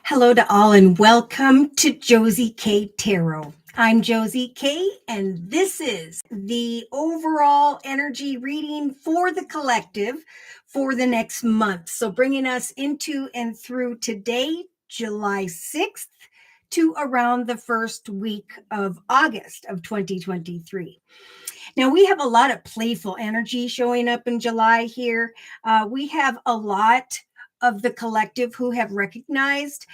Hello to all and welcome to Josie K Tarot. I'm Josie K and this is the overall energy reading for the collective for the next month. So bringing us into and through today, July 6th to around the first week of August of 2023. Now, we have a lot of playful energy showing up in July here. We have a lot of the collective who have recognized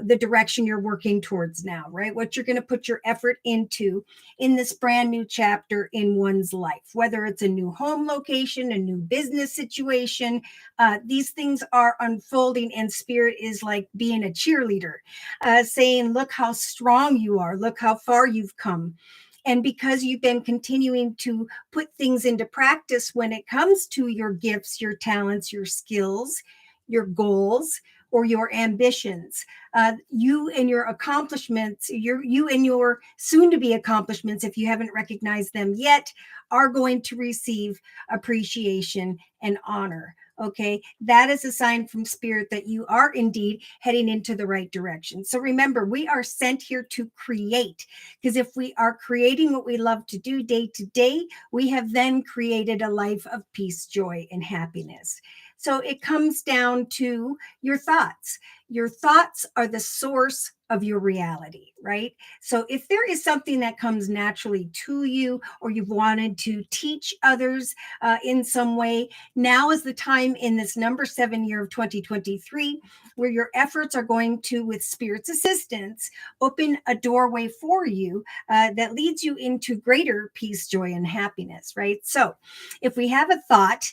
the direction you're working towards now, right? What you're going to put your effort into in this brand new chapter in one's life, whether it's a new home location, a new business situation. These things are unfolding, and spirit is like being a cheerleader, saying, look how strong you are, look how far you've come. And because you've been continuing to put things into practice when it comes to your gifts, your talents, your skills, your goals, or your ambitions, you and your accomplishments, you and your soon-to-be accomplishments, if you haven't recognized them yet, are going to receive appreciation and honor. Okay, that is a sign from spirit that you are indeed heading into the right direction. So remember, we are sent here to create, because if we are creating what we love to do day to day, we have then created a life of peace, joy, and happiness. So it comes down to your thoughts. Your thoughts are the source of your reality, right? So if there is something that comes naturally to you, or you've wanted to teach others in some way, now is the time in this number 7 year of 2023 where your efforts are going to, with spirit's assistance, open a doorway for you that leads you into greater peace, joy, and happiness, right? So if we have a thought,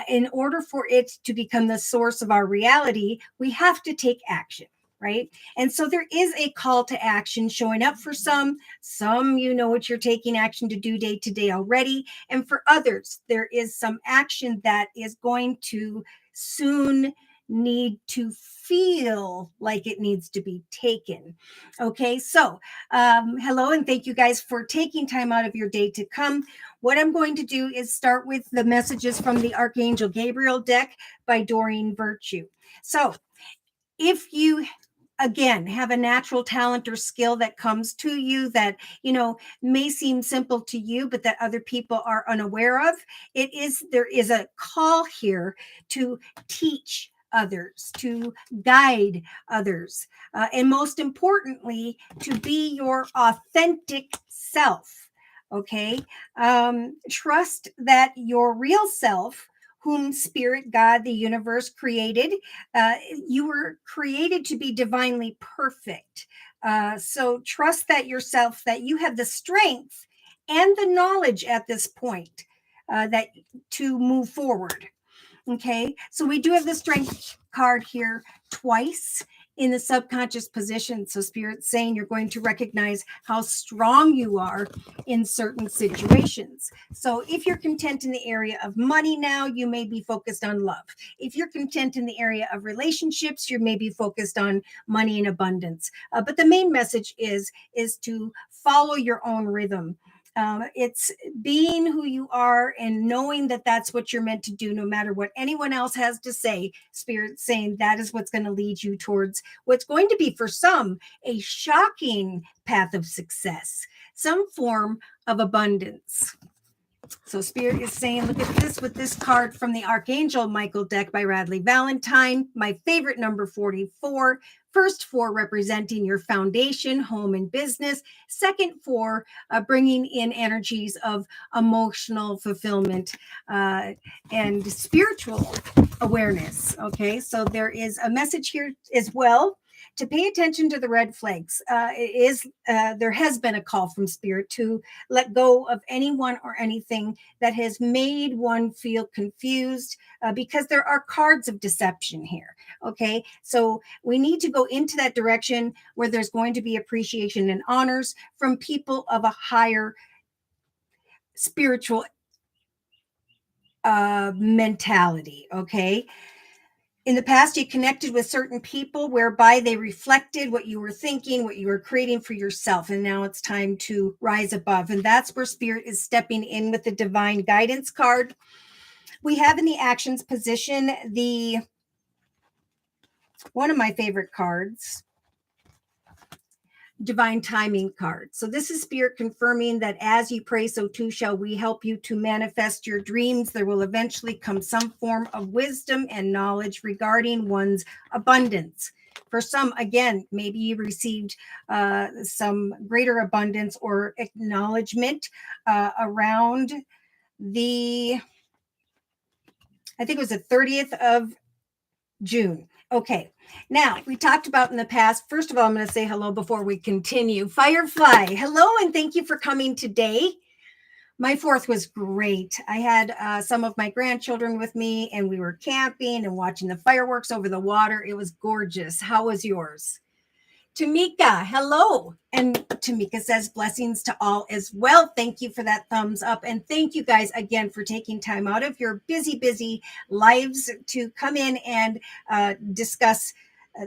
in order for it to become the source of our reality, we have to take action, right? And so there is a call to action showing up for some. You know what you're taking action to do day to day already. And for others, there is some action that is going to soon need to feel like it needs to be taken. Okay, so hello, and thank you guys for taking time out of your day to come. What I'm going to do is start with the messages from the Archangel Gabriel deck by Doreen Virtue. So if you again have a natural talent or skill that comes to you that may seem simple to you but that other people are unaware of, there is a call here to teach others, to guide others, and most importantly, to be your authentic self. Okay, trust that your real self, whom spirit, God, the universe created, you were created to be divinely perfect. So trust that yourself, that you have the strength and the knowledge at this point that to move forward. Okay, so we do have the strength card here twice in the subconscious position. So spirit's saying you're going to recognize how strong you are in certain situations. So if you're content in the area of money now, you may be focused on love. If you're content in the area of relationships, you may be focused on money and abundance. But the main message is to follow your own rhythm. It's being who you are and knowing that that's what you're meant to do, no matter what anyone else has to say. Spirit saying that is what's going to lead you towards what's going to be, for some, a shocking path of success, some form of abundance. So spirit is saying, look at this with this card from the Archangel Michael deck by Radley Valentine, my favorite number 44. First 4 representing your foundation, home and business. Second 4 bringing in energies of emotional fulfillment and spiritual awareness. Okay, so there is a message here as well to pay attention to the red flags. There has been a call from spirit to let go of anyone or anything that has made one feel confused, because there are cards of deception here. Okay, so we need to go into that direction where there's going to be appreciation and honors from people of a higher spiritual mentality. Okay, in the past, you connected with certain people whereby they reflected what you were thinking, what you were creating for yourself. And now it's time to rise above. And that's where spirit is stepping in with the divine guidance card. We have in the actions position the one of my favorite cards, divine timing card. So this is Spirit confirming that as you pray, so too shall we help you to manifest your dreams. There will eventually come some form of wisdom and knowledge regarding one's abundance. For some, again, maybe you received some greater abundance or acknowledgement around I think it was the 30th of June. Okay. Now, we talked about in the past. First of all, I'm going to say hello before we continue. Firefly, hello, and thank you for coming today. My 4th was great. I had some of my grandchildren with me, and we were camping and watching the fireworks over the water. It was gorgeous. How was yours? Tamika, hello. And Tamika says blessings to all as well. Thank you for that thumbs up. And thank you guys again for taking time out of your busy lives to come in and discuss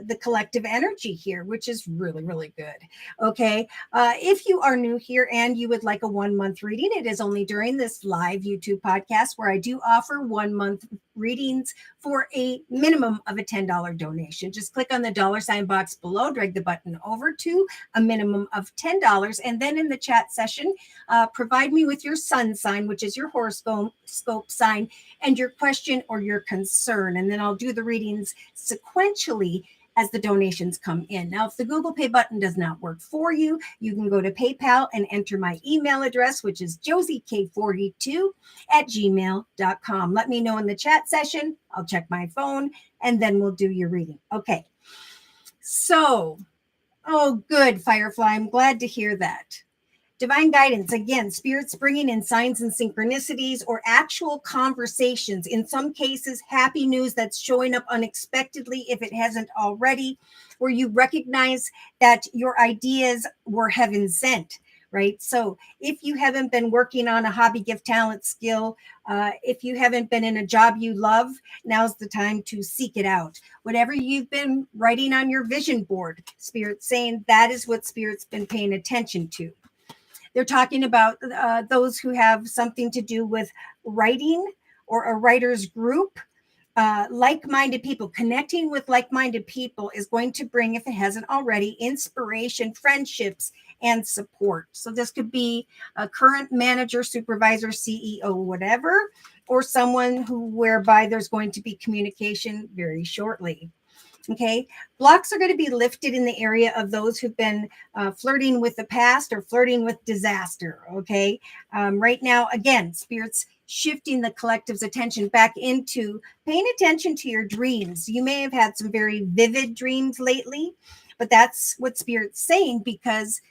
the collective energy here, which is really good. Okay. If you are new here and you would like a 1-month reading, it is only during this live YouTube podcast where I do offer 1-month readings for a minimum of a $10 donation. Just click on the $ box below, drag the button over to a minimum of $10. And then in the chat session, provide me with your sun sign, which is your horoscope sign, and your question or your concern. And then I'll do the readings sequentially as the donations come in. Now, if the Google Pay button does not work for you, you can go to PayPal and enter my email address, which is josiek42@gmail.com. Let me know in the chat session. I'll check my phone, and then we'll do your reading. Okay. So, oh, good, Firefly. I'm glad to hear that. Divine guidance, again, spirits bringing in signs and synchronicities or actual conversations. In some cases, happy news that's showing up unexpectedly if it hasn't already, where you recognize that your ideas were heaven sent, right? So if you haven't been working on a hobby, gift, talent, skill, if you haven't been in a job you love, now's the time to seek it out. Whatever you've been writing on your vision board, Spirit's saying that is what Spirit's been paying attention to. They're talking about those who have something to do with writing or a writer's group. Like-minded people, connecting with like-minded people is going to bring, if it hasn't already, inspiration, friendships, and support. So this could be a current manager, supervisor, CEO, whatever, or someone whereby there's going to be communication very shortly. Okay, blocks are going to be lifted in the area of those who've been flirting with the past or flirting with disaster. Okay, right now, again, Spirit's shifting the collective's attention back into paying attention to your dreams. You may have had some very vivid dreams lately, but that's what Spirit's saying, because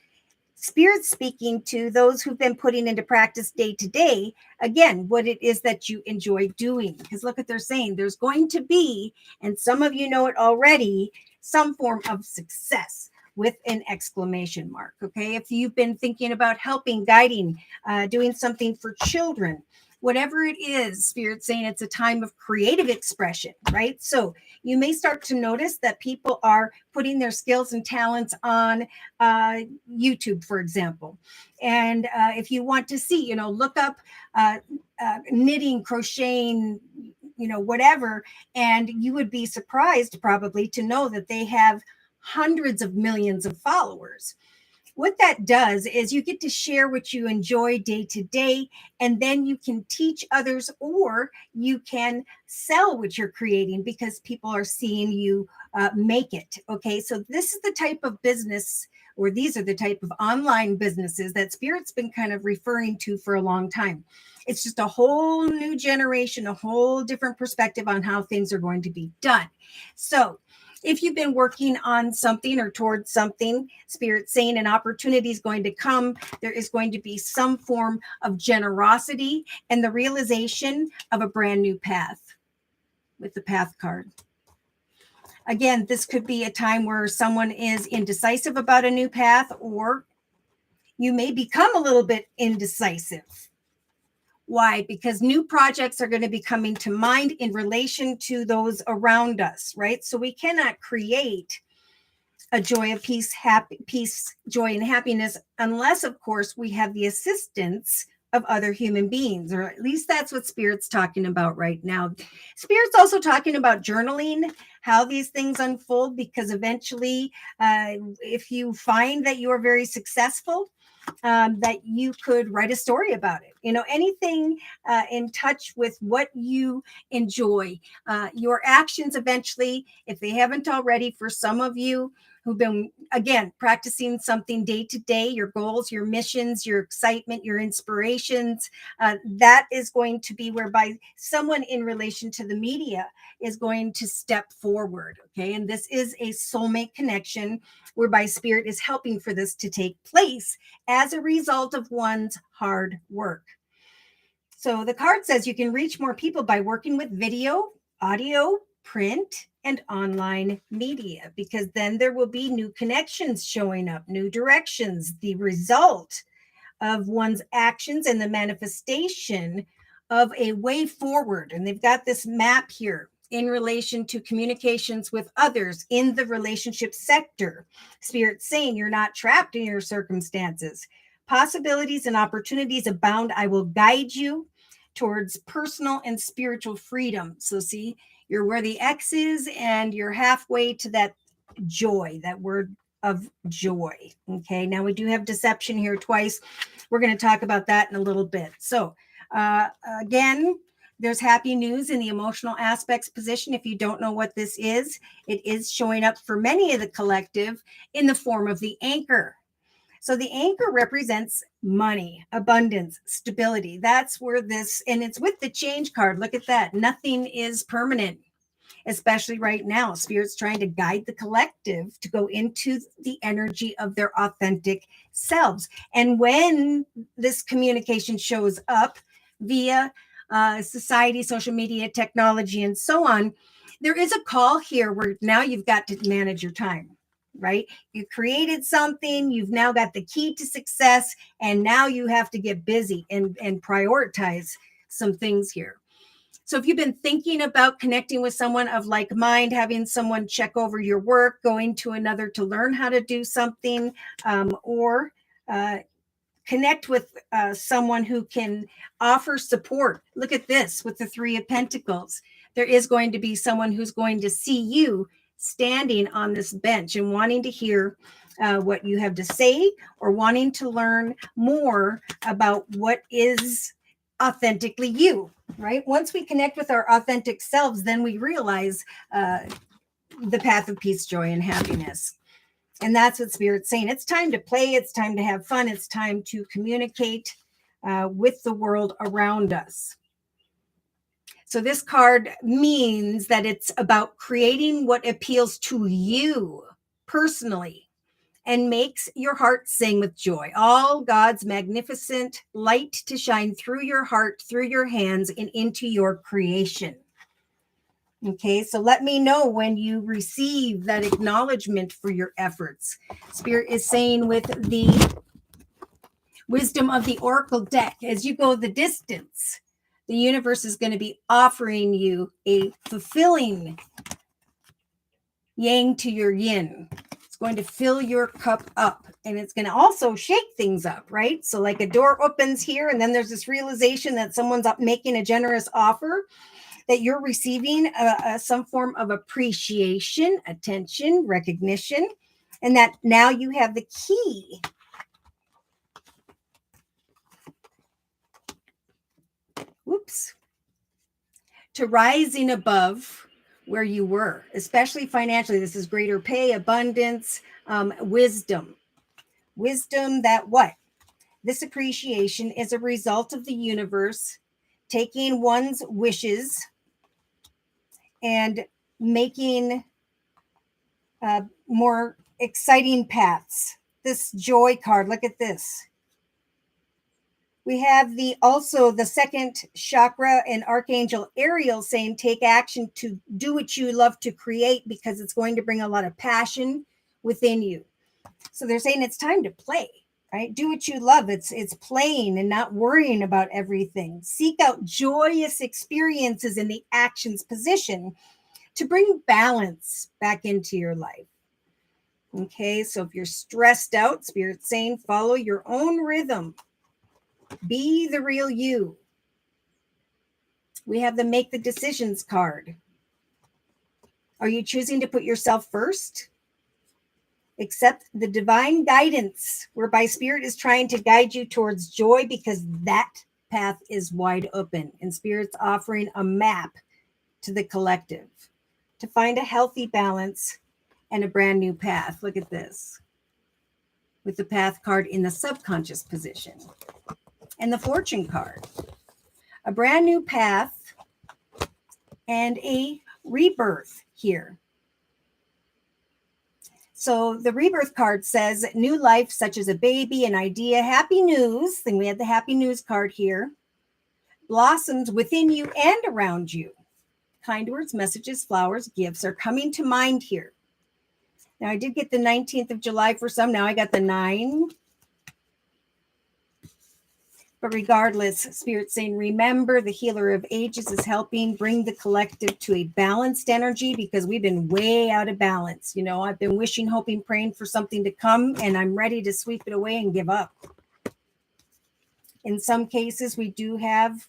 Spirit's speaking to those who've been putting into practice day to day, again, what it is that you enjoy doing. Because look what they're saying. There's going to be, and some of you know it already, some form of success with an exclamation mark. Okay. If you've been thinking about helping, guiding, doing something for children, whatever it is, Spirit's saying it's a time of creative expression, right? So you may start to notice that people are putting their skills and talents on YouTube, for example. And if you want to see, look up knitting, crocheting, whatever, and you would be surprised probably to know that they have hundreds of millions of followers. What that does is you get to share what you enjoy day to day, and then you can teach others, or you can sell what you're creating because people are seeing you make it. Okay, so this is the type of business, or these are the type of online businesses that Spirit's been kind of referring to for a long time. It's just a whole new generation, a whole different perspective on how things are going to be done. So if you've been working on something or towards something, Spirit's saying an opportunity is going to come. There is going to be some form of generosity and the realization of a brand new path with the path card. Again, this could be a time where someone is indecisive about a new path, or you may become a little bit indecisive. Why? Because new projects are going to be coming to mind in relation to those around us, right? So we cannot create a joy of peace, joy, and happiness unless, of course, we have the assistance of other human beings, or at least that's what Spirit's talking about right now. Spirit's also talking about journaling, how these things unfold, because eventually, if you find that you are very successful, that you could write a story about it. Anything in touch with what you enjoy. Your actions eventually, if they haven't already, for some of you who've been, again, practicing something day to day, your goals, your missions, your excitement, your inspirations, that is going to be whereby someone in relation to the media is going to step forward. Okay. And this is a soulmate connection whereby spirit is helping for this to take place as a result of one's hard work. So the card says you can reach more people by working with video, audio, print, and online media, because then there will be new connections showing up, new directions, the result of one's actions and the manifestation of a way forward. And they've got this map here in relation to communications with others in the relationship sector. Spirit's saying you're not trapped in your circumstances. Possibilities and opportunities abound. I will guide you towards personal and spiritual freedom. So see, you're where the X is, and you're halfway to that joy, that word of joy. Okay, now we do have deception here twice. We're going to talk about that in a little bit. So again, there's happy news in the emotional aspects position. If you don't know what this is, it is showing up for many of the collective in the form of the anchor. So the anchor represents money, abundance, stability. That's where this, and it's with the change card. Look at that. Nothing is permanent, especially right now. Spirit's trying to guide the collective to go into the energy of their authentic selves. And when this communication shows up via society, social media, technology, and so on, there is a call here where now you've got to manage your time. Right? You created something, you've now got the key to success, and now you have to get busy and prioritize some things here. So if you've been thinking about connecting with someone of like mind, having someone check over your work, going to another to learn how to do something, or connect with someone who can offer support. Look at this with the Three of Pentacles. There is going to be someone who's going to see you standing on this bench and wanting to hear what you have to say, or wanting to learn more about what is authentically you, right? Once we connect with our authentic selves, then we realize the path of peace, joy, and happiness. And that's what Spirit's saying. It's time to play. It's time to have fun. It's time to communicate with the world around us. So this card means that it's about creating what appeals to you personally and makes your heart sing with joy. All God's magnificent light to shine through your heart, through your hands, and into your creation. Okay, so let me know when you receive that acknowledgement for your efforts. Spirit is saying with the wisdom of the Oracle deck, as you go the distance, the universe is going to be offering you a fulfilling yang to your yin. It's going to fill your cup up, and it's going to also shake things up, right? So like a door opens here, and then there's this realization that someone's up making a generous offer, that you're receiving some form of appreciation, attention, recognition, and that now you have the key to rising above where you were, especially financially. This is greater pay, abundance, wisdom. Wisdom that what? This appreciation is a result of the universe taking one's wishes and making more exciting paths. This joy card, look at this. We have also the second chakra and Archangel Ariel saying, take action to do what you love to create, because it's going to bring a lot of passion within you. So they're saying it's time to play, right? Do what you love. It's playing and not worrying about everything. Seek out joyous experiences in the actions position to bring balance back into your life. Okay, so if you're stressed out, Spirit's saying follow your own rhythm. Be the real you. We have the make the decisions card. Are you choosing to put yourself first? Accept the divine guidance whereby Spirit is trying to guide you towards joy, because that path is wide open, and Spirit's offering a map to the collective to find a healthy balance and a brand new path. Look at this, with the path card in the subconscious position and the fortune card. A brand new path and a rebirth here. So the rebirth card says new life, such as a baby, an idea, happy news. Then we have the happy news card here. Blossoms within you and around you. Kind words, messages, flowers, gifts are coming to mind here. Now, I did get the 19th of July for some. Now I got the 9. But regardless, Spirit's saying, remember, the healer of ages is helping bring the collective to a balanced energy, because we've been way out of balance. You know, I've been wishing, hoping, praying for something to come, and I'm ready to sweep it away and give up. In some cases, we do have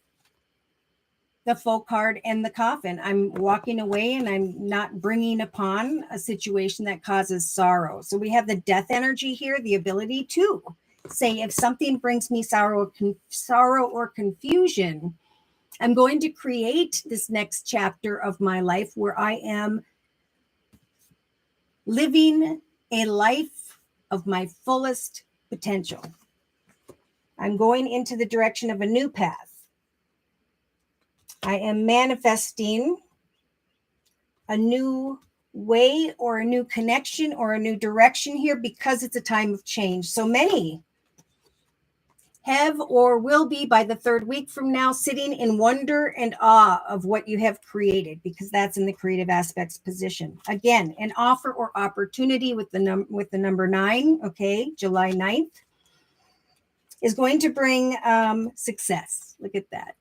the full card and the coffin. I'm walking away and I'm not bringing upon a situation that causes sorrow. So we have the death energy here, the ability to say, if something brings me sorrow or confusion, I'm going to create this next chapter of my life where I am living a life of my fullest potential. I'm going into the direction of a new path. I am manifesting a new way or a new connection or a new direction here, because it's a time of change. So many have or will be, by the 3rd week from now, sitting in wonder and awe of what you have created, because that's in the creative aspects position. Again, an offer or opportunity with the number 9, okay, July 9th, is going to bring success. Look at that.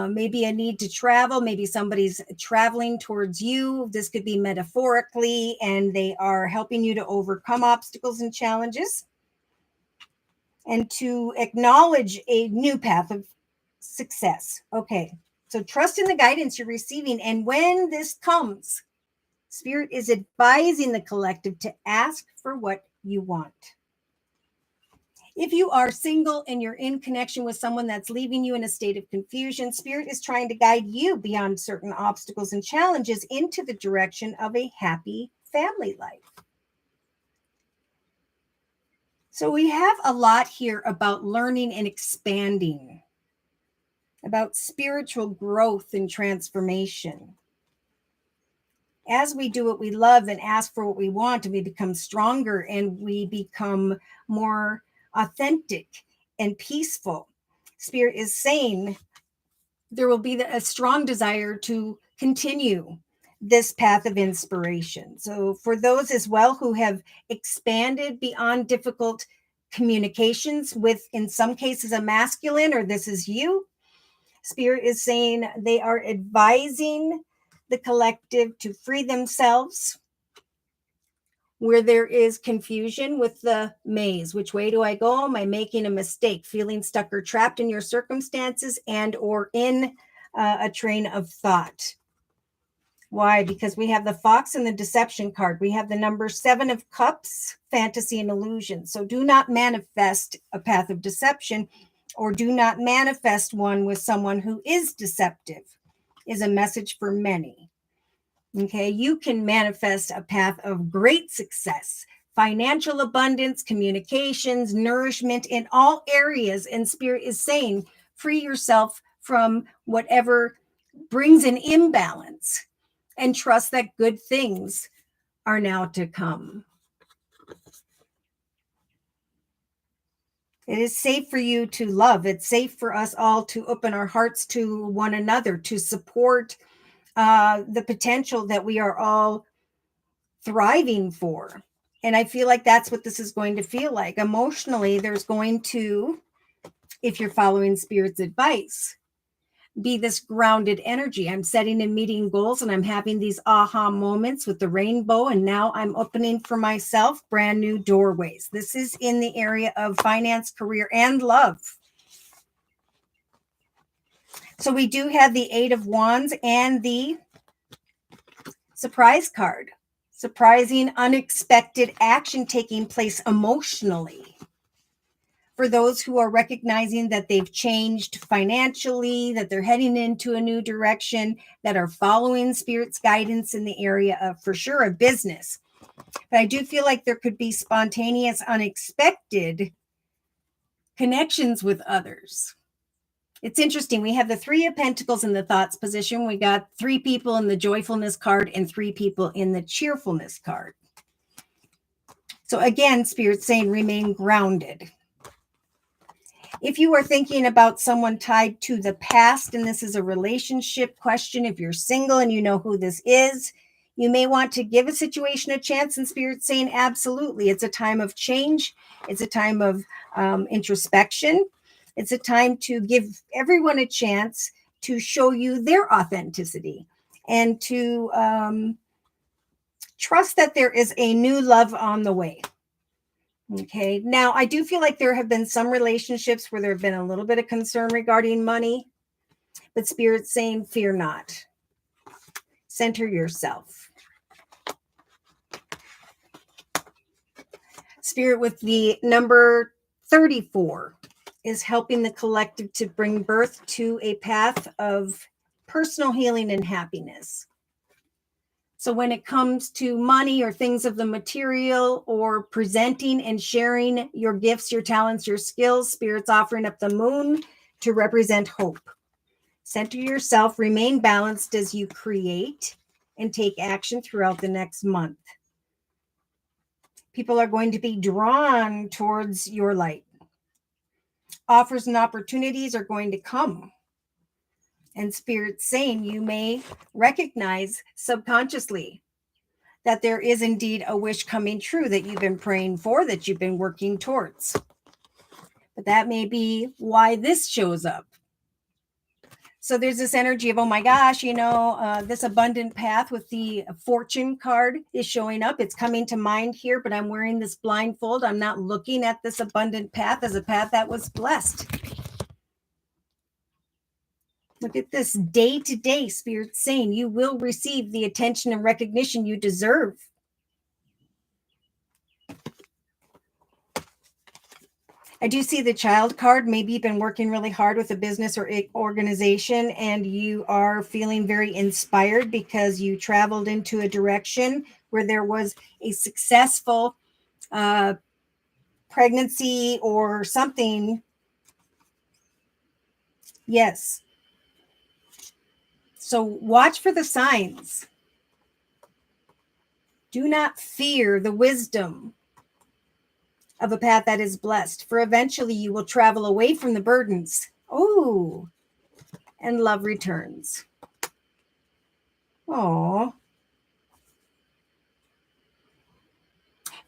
Maybe a need to travel. Maybe somebody's traveling towards you. This could be metaphorically, and they are helping you to overcome obstacles and challenges, and to acknowledge a new path of success. Okay, so trust in the guidance you're receiving. And when this comes, Spirit is advising the collective to ask for what you want. If you are single and you're in connection with someone that's leaving you in a state of confusion, Spirit is trying to guide you beyond certain obstacles and challenges into the direction of a happy family life. So we have a lot here about learning and expanding, about spiritual growth and transformation. As we do what we love and ask for what we want, and we become stronger and we become more authentic and peaceful, Spirit is saying there will be a strong desire to continue this path of inspiration. So for those as well who have expanded beyond difficult communications with, in some cases, a masculine, or this is you, Spirit is saying they are advising the collective to free themselves where there is confusion with the maze. Which way do I go? Am I making a mistake? Feeling stuck or trapped in your circumstances and or in a train of thought. Why? Because we have the fox and the deception card. We have the number 7 of cups, fantasy and illusion. So do not manifest a path of deception, or do not manifest one with someone who is deceptive, is a message for many. Okay, you can manifest a path of great success, financial abundance, communications, nourishment in all areas. And Spirit is saying, free yourself from whatever brings an imbalance and trust that good things are now to come. It is safe for you to love. It's safe for us all to open our hearts to one another, to support the potential that we are all thriving for. And I feel like that's what this is going to feel like. Emotionally, there's going to, if you're following Spirit's advice, be this grounded energy. I'm setting and meeting goals, and I'm having these aha moments with the rainbow. And now I'm opening for myself brand new doorways. This is in the area of finance, career, and love. So we do have the 8 of Wands and the Surprise card. Surprising, unexpected action taking place emotionally. For those who are recognizing that they've changed financially, that they're heading into a new direction, that are following Spirit's guidance in the area of, for sure, a business. But I do feel like there could be spontaneous, unexpected connections with others. It's interesting. We have the Three of Pentacles in the thoughts position. We got 3 people in the joyfulness card and 3 people in the cheerfulness card. So again, Spirit's saying remain grounded. If you are thinking about someone tied to the past, and this is a relationship question, if you're single and you know who this is, you may want to give a situation a chance, and Spirit's saying absolutely. It's a time of change. It's a time of introspection. It's a time to give everyone a chance to show you their authenticity and to trust that there is a new love on the way. Okay. Now, I do feel like there have been some relationships where there have been a little bit of concern regarding money, but Spirit's saying, fear not. Center yourself. Spirit with the number 34 is helping the collective to bring birth to a path of personal healing and happiness. So when it comes to money or things of the material or presenting and sharing your gifts, your talents, your skills, Spirit's offering up the moon to represent hope. Center yourself, remain balanced as you create and take action throughout the next month. People are going to be drawn towards your light. Offers and opportunities are going to come. And Spirit's saying you may recognize subconsciously that there is indeed a wish coming true that you've been praying for, that you've been working towards. But that may be why this shows up. So there's this energy of, oh my gosh, this abundant path with the fortune card is showing up. It's coming to mind here, but I'm wearing this blindfold. I'm not looking at this abundant path as a path that was blessed. Look at this day to day, Spirit saying you will receive the attention and recognition you deserve. I do see the child card. Maybe you've been working really hard with a business or organization and you are feeling very inspired because you traveled into a direction where there was a successful pregnancy or something. Yes. So watch for the signs. Do not fear the wisdom of a path that is blessed, for eventually you will travel away from the burdens. Oh, and love returns. Oh,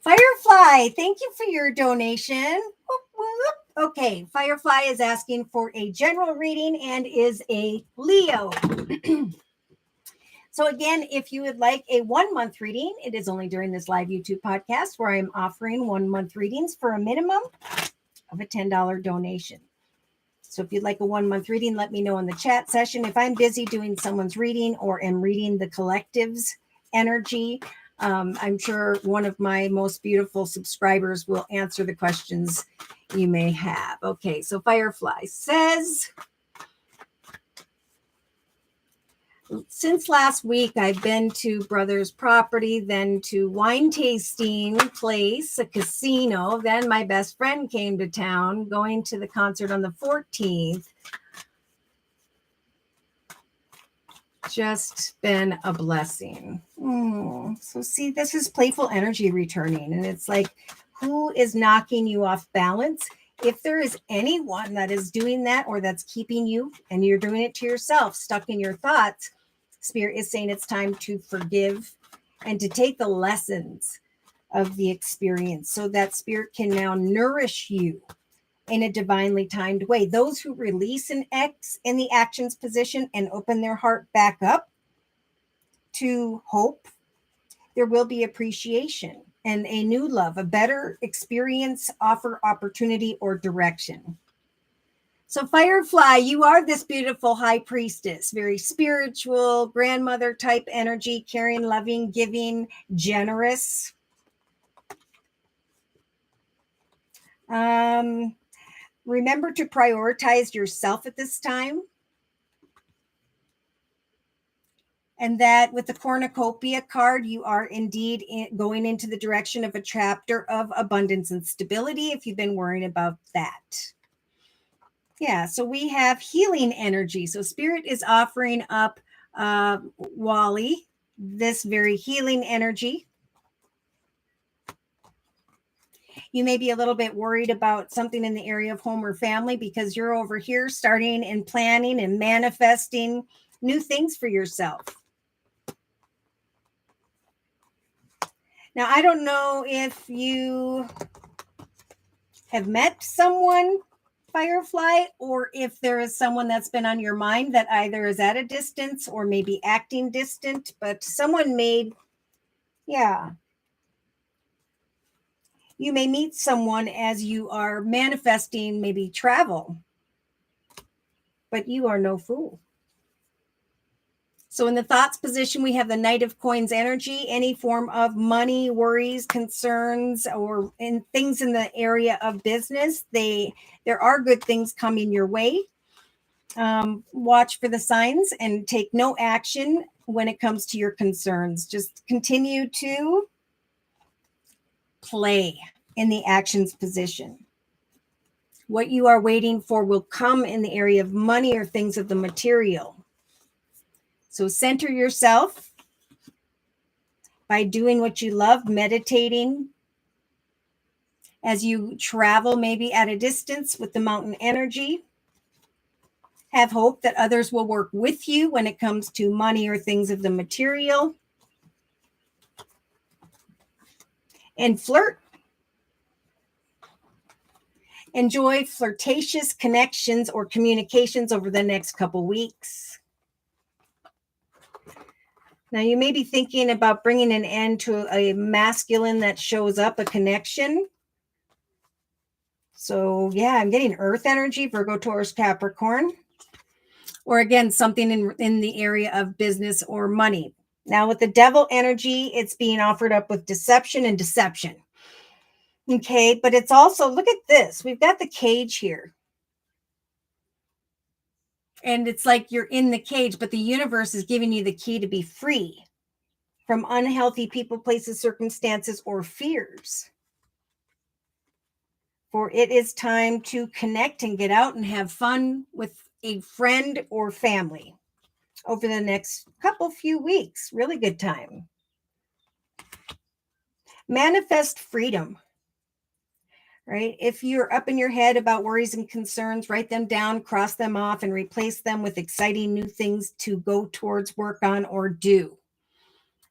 Firefly, thank you for your donation. Whoop, whoop. Okay, Firefly is asking for a general reading and is a Leo. So again, if you would like a 1-month reading, it is only during this live YouTube podcast where I'm offering 1-month readings for a minimum of a $10 donation. So if you'd like a 1-month reading, let me know in the chat session. If I'm busy doing someone's reading or am reading the collective's energy, I'm sure one of my most beautiful subscribers will answer the questions you may have. Okay, so Firefly says, since last week, I've been to brother's property, then to wine tasting place, a casino. Then my best friend came to town, going to the concert on the 14th. Just been a blessing. So see, this is playful energy returning. And it's like, who is knocking you off balance? If there is anyone that is doing that or that's keeping you and you're doing it to yourself, stuck in your thoughts, Spirit is saying it's time to forgive and to take the lessons of the experience so that Spirit can now nourish you in a divinely timed way. Those who release an X in the actions position and open their heart back up to hope, there will be appreciation and a new love, a better experience, offer, opportunity, or direction. So Firefly, you are this beautiful high priestess, very spiritual, grandmother type energy, caring, loving, giving, generous. Remember to prioritize yourself at this time. And that with the cornucopia card, you are indeed going into the direction of a chapter of abundance and stability if you've been worrying about that. Yeah, so we have healing energy. So Spirit is offering up Wally this very healing energy. You may be a little bit worried about something in the area of home or family because you're over here starting and planning and manifesting new things for yourself. Now, I don't know if you have met someone, Firefly, or if there is someone that's been on your mind that either is at a distance or maybe acting distant, but someone made, yeah. You may meet someone as you are manifesting maybe travel, but you are no fool. So in the thoughts position, we have the Knight of Coins energy, any form of money, worries, concerns, or in things in the area of business. There are good things coming your way. Watch for the signs and take no action when it comes to your concerns. Just continue to play in the actions position. What you are waiting for will come in the area of money or things of the material. So center yourself by doing what you love, meditating as you travel, maybe at a distance with the mountain energy. Have hope that others will work with you when it comes to money or things of the material. And flirt. Enjoy flirtatious connections or communications over the next couple weeks. Now, you may be thinking about bringing an end to a masculine that shows up, a connection. So, yeah, I'm getting earth energy, Virgo, Taurus, Capricorn. Or again, something in the area of business or money. Now, with the devil energy, it's being offered up with deception and deception. Okay, but it's also, look at this. We've got the cage here. And it's like you're in the cage, but the universe is giving you the key to be free from unhealthy people, places, circumstances, or fears. For it is time to connect and get out and have fun with a friend or family over the next few weeks. Really good time. Manifest freedom. Right? If you're up in your head about worries and concerns, write them down, cross them off, and replace them with exciting new things to go towards, work on, or do.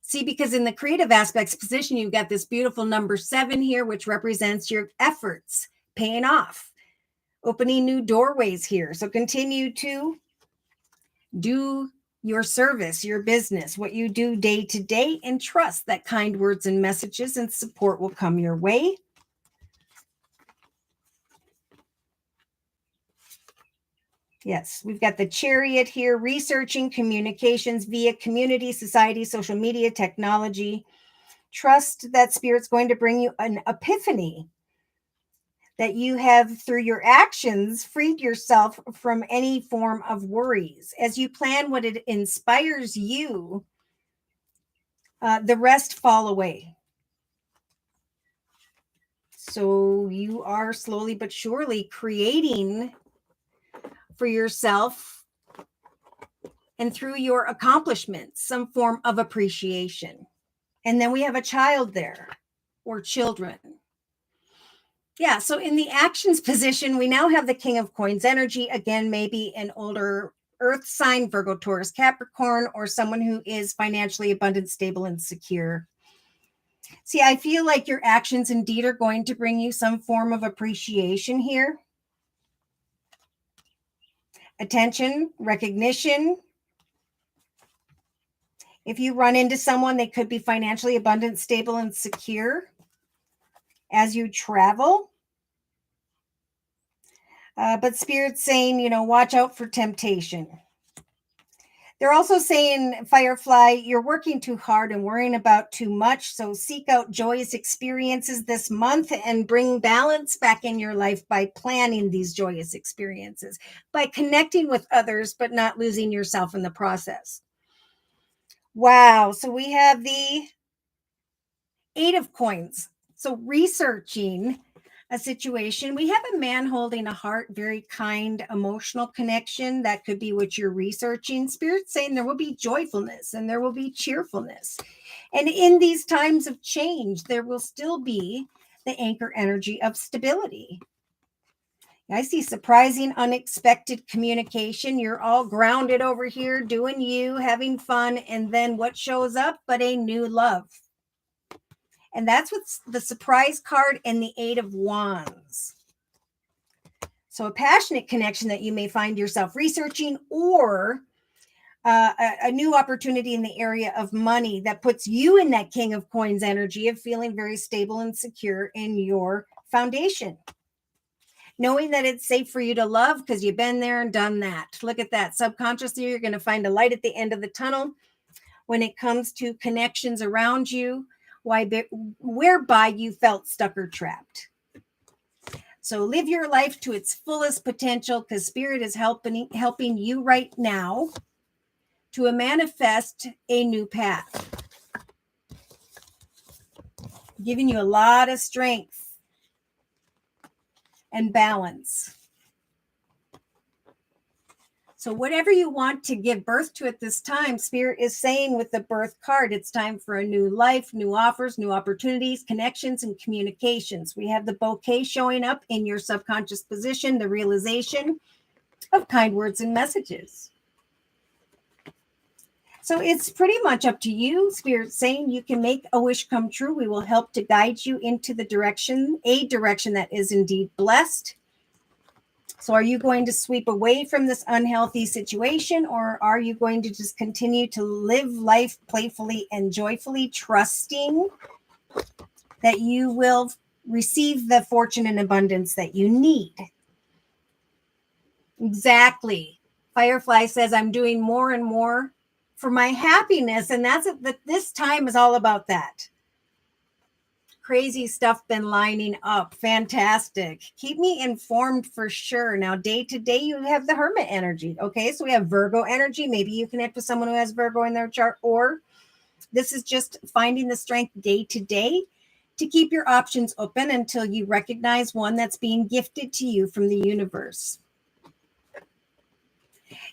See, because in the creative aspects position, you've got this beautiful number 7 here, which represents your efforts paying off, opening new doorways here. So continue to do your service, your business, what you do day to day, and trust that kind words and messages and support will come your way. Yes, we've got the Chariot here, researching communications via community, society, social media, technology. Trust that Spirit's going to bring you an epiphany that you have, through your actions, freed yourself from any form of worries. As you plan what it inspires you, the rest fall away. So you are slowly but surely creating for yourself and through your accomplishments some form of appreciation. And then we have a child there, or children. Yeah, so in the actions position, we now have the King of Coins energy. Again, maybe an older earth sign, Virgo, Taurus, Capricorn, or someone who is financially abundant, stable, and secure. See, I feel like your actions indeed are going to bring you some form of appreciation here. Attention, recognition. If you run into someone, they could be financially abundant, stable, and secure as you travel. But Spirit's saying, watch out for temptation. They're also saying, Firefly, you're working too hard and worrying about too much. So seek out joyous experiences this month and bring balance back in your life by planning these joyous experiences, by connecting with others, but not losing yourself in the process. Wow. So we have the 8 of Coins. So researching a situation. We have a man holding a heart, very kind, emotional connection. That could be what you're researching. Spirit's saying there will be joyfulness and there will be cheerfulness. And in these times of change, there will still be the anchor energy of stability. I see surprising, unexpected communication. You're all grounded over here, doing you, having fun. And then what shows up but a new love? And that's what's the surprise card and the 8 of Wands. So a passionate connection that you may find yourself researching, or a new opportunity in the area of money that puts you in that King of Coins energy of feeling very stable and secure in your foundation. Knowing that it's safe for you to love because you've been there and done that. Look at that. Subconsciously, you're going to find a light at the end of the tunnel when it comes to connections around you, whereby you felt stuck or trapped. So live your life to its fullest potential, because Spirit is helping you right now to manifest a new path, giving you a lot of strength and balance. So whatever you want to give birth to at this time, Spirit is saying with the birth card, it's time for a new life, new offers, new opportunities, connections, and communications. We have the bouquet showing up in your subconscious position, the realization of kind words and messages. So it's pretty much up to you. Spirit saying you can make a wish come true. We will help to guide you into a direction that is indeed blessed. So are you going to sweep away from this unhealthy situation, or are you going to just continue to live life playfully and joyfully, trusting that you will receive the fortune and abundance that you need? Exactly. Firefly says, I'm doing more and more for my happiness. And this time is all about that. Crazy stuff been lining up. Fantastic. Keep me informed for sure. Now, day to day, you have the Hermit energy. Okay, so we have Virgo energy. Maybe you connect with someone who has Virgo in their chart, or this is just finding the strength day to day to keep your options open until you recognize one that's being gifted to you from the universe.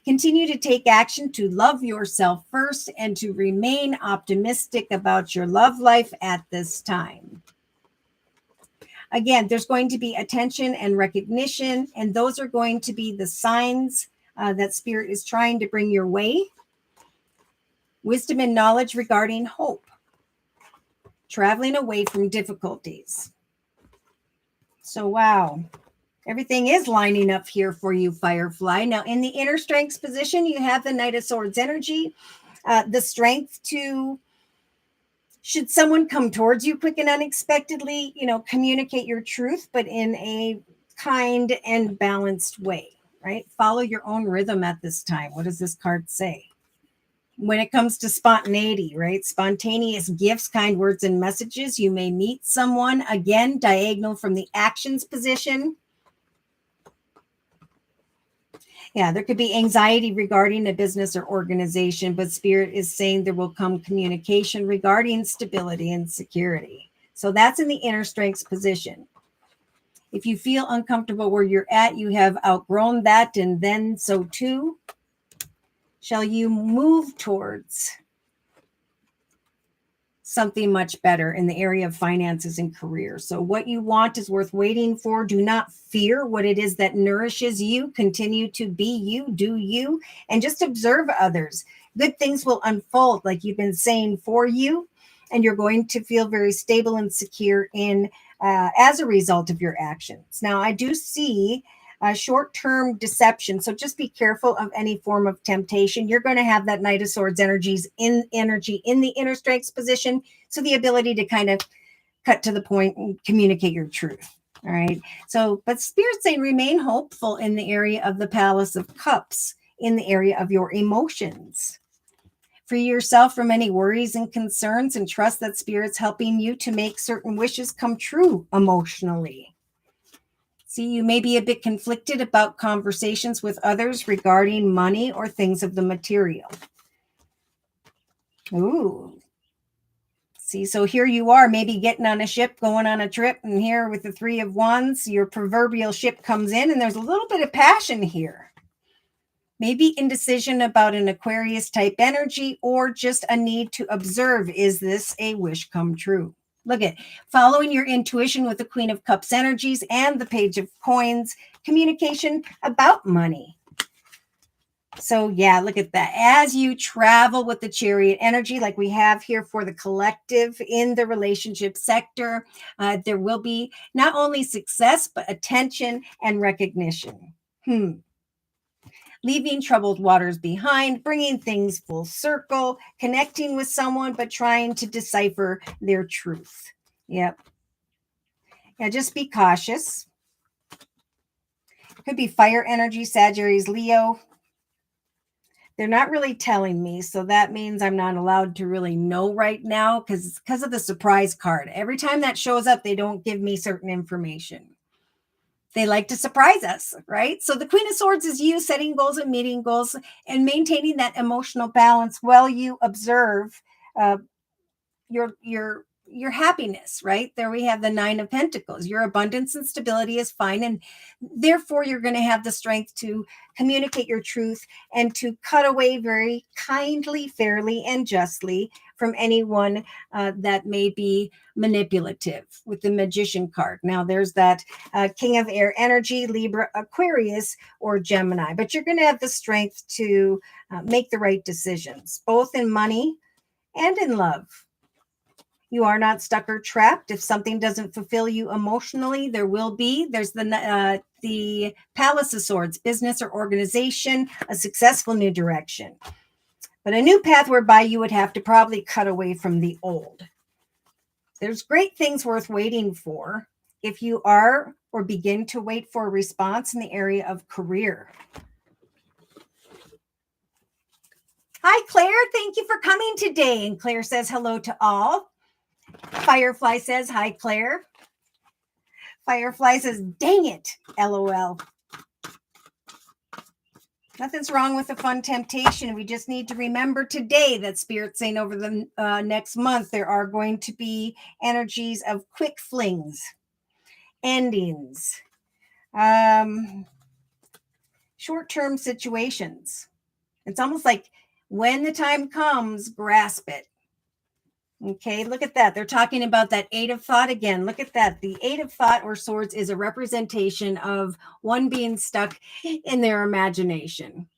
Continue to take action to love yourself first and to remain optimistic about your love life at this time. Again, there's going to be attention and recognition, and those are going to be the signs that Spirit is trying to bring your way. Wisdom and knowledge regarding hope. Traveling away from difficulties. So, wow. Everything is lining up here for you, Firefly. Now, in the inner strengths position, you have the Knight of Swords energy, the strength to, should someone come towards you quick and unexpectedly, communicate your truth, but in a kind and balanced way, right? Follow your own rhythm at this time. What does this card say? When it comes to spontaneity, right? Spontaneous gifts, kind words, and messages. You may meet someone, again, diagonal from the actions position. Yeah, there could be anxiety regarding a business or organization, but Spirit is saying there will come communication regarding stability and security. So that's in the inner strengths position. If you feel uncomfortable where you're at, you have outgrown that, and then so too shall you move towards something much better in the area of finances and career. So what you want is worth waiting for. Do not fear what it is that nourishes you. Continue to be you, do you, and just observe others. Good things will unfold, like you've been saying, for you, and you're going to feel very stable and secure in as a result of your actions. Now, I do see short-term deception. So just be careful of any form of temptation. You're going to have that Knight of Swords energy in the inner strengths position. So the ability to kind of cut to the point and communicate your truth. All right. So, but Spirit's saying remain hopeful in the area of the Palace of Cups, in the area of your emotions. Free yourself from any worries and concerns and trust that Spirit's helping you to make certain wishes come true emotionally. See, you may be a bit conflicted about conversations with others regarding money or things of the material. Ooh. See, so here you are, maybe getting on a ship, going on a trip, and here with the Three of Wands, your proverbial ship comes in, and there's a little bit of passion here. Maybe indecision about an Aquarius type energy or just a need to observe. Is this a wish come true? Look at following your intuition with the Queen of Cups energies and the Page of Coins, communication about money. So yeah, look at that. As you travel with the Chariot energy, like we have here for the collective in the relationship sector, there will be not only success, but attention and recognition. Leaving troubled waters behind, bringing things full circle, connecting with someone, but trying to decipher their truth. Yep. Yeah, just be cautious. Could be fire energy, Sagittarius, Leo. They're not really telling me, so that means I'm not allowed to really know right now because of the surprise card. Every time that shows up, they don't give me certain information. They like to surprise us, right? So the Queen of Swords is you setting goals and meeting goals and maintaining that emotional balance while you observe uh, your happiness, right? There we have the Nine of Pentacles. Your abundance and stability is fine, and therefore you're going to have the strength to communicate your truth and to cut away very kindly, fairly, and justly from anyone that may be manipulative with the Magician card. Now there's that King of Air energy, Libra, Aquarius, or Gemini, but you're going to have the strength to make the right decisions, both in money and in love. You are not stuck or trapped. If something doesn't fulfill you emotionally, there's the Palace of Swords, business or organization, a successful new direction. But a new path whereby you would have to probably cut away from the old. There's great things worth waiting for if you are or begin to wait for a response in the area of career. Hi, Claire. Thank you for coming today. And Claire says hello to all. Firefly says, hi, Claire. Firefly says, dang it, LOL. Nothing's wrong with a fun temptation. We just need to remember today that Spirit's saying over the next month, there are going to be energies of quick flings, endings, short-term situations. It's almost like when the time comes, grasp it. Okay, look at that. They're talking about that Eight of Thought again. Look at that. The Eight of Thought or Swords is a representation of one being stuck in their imagination.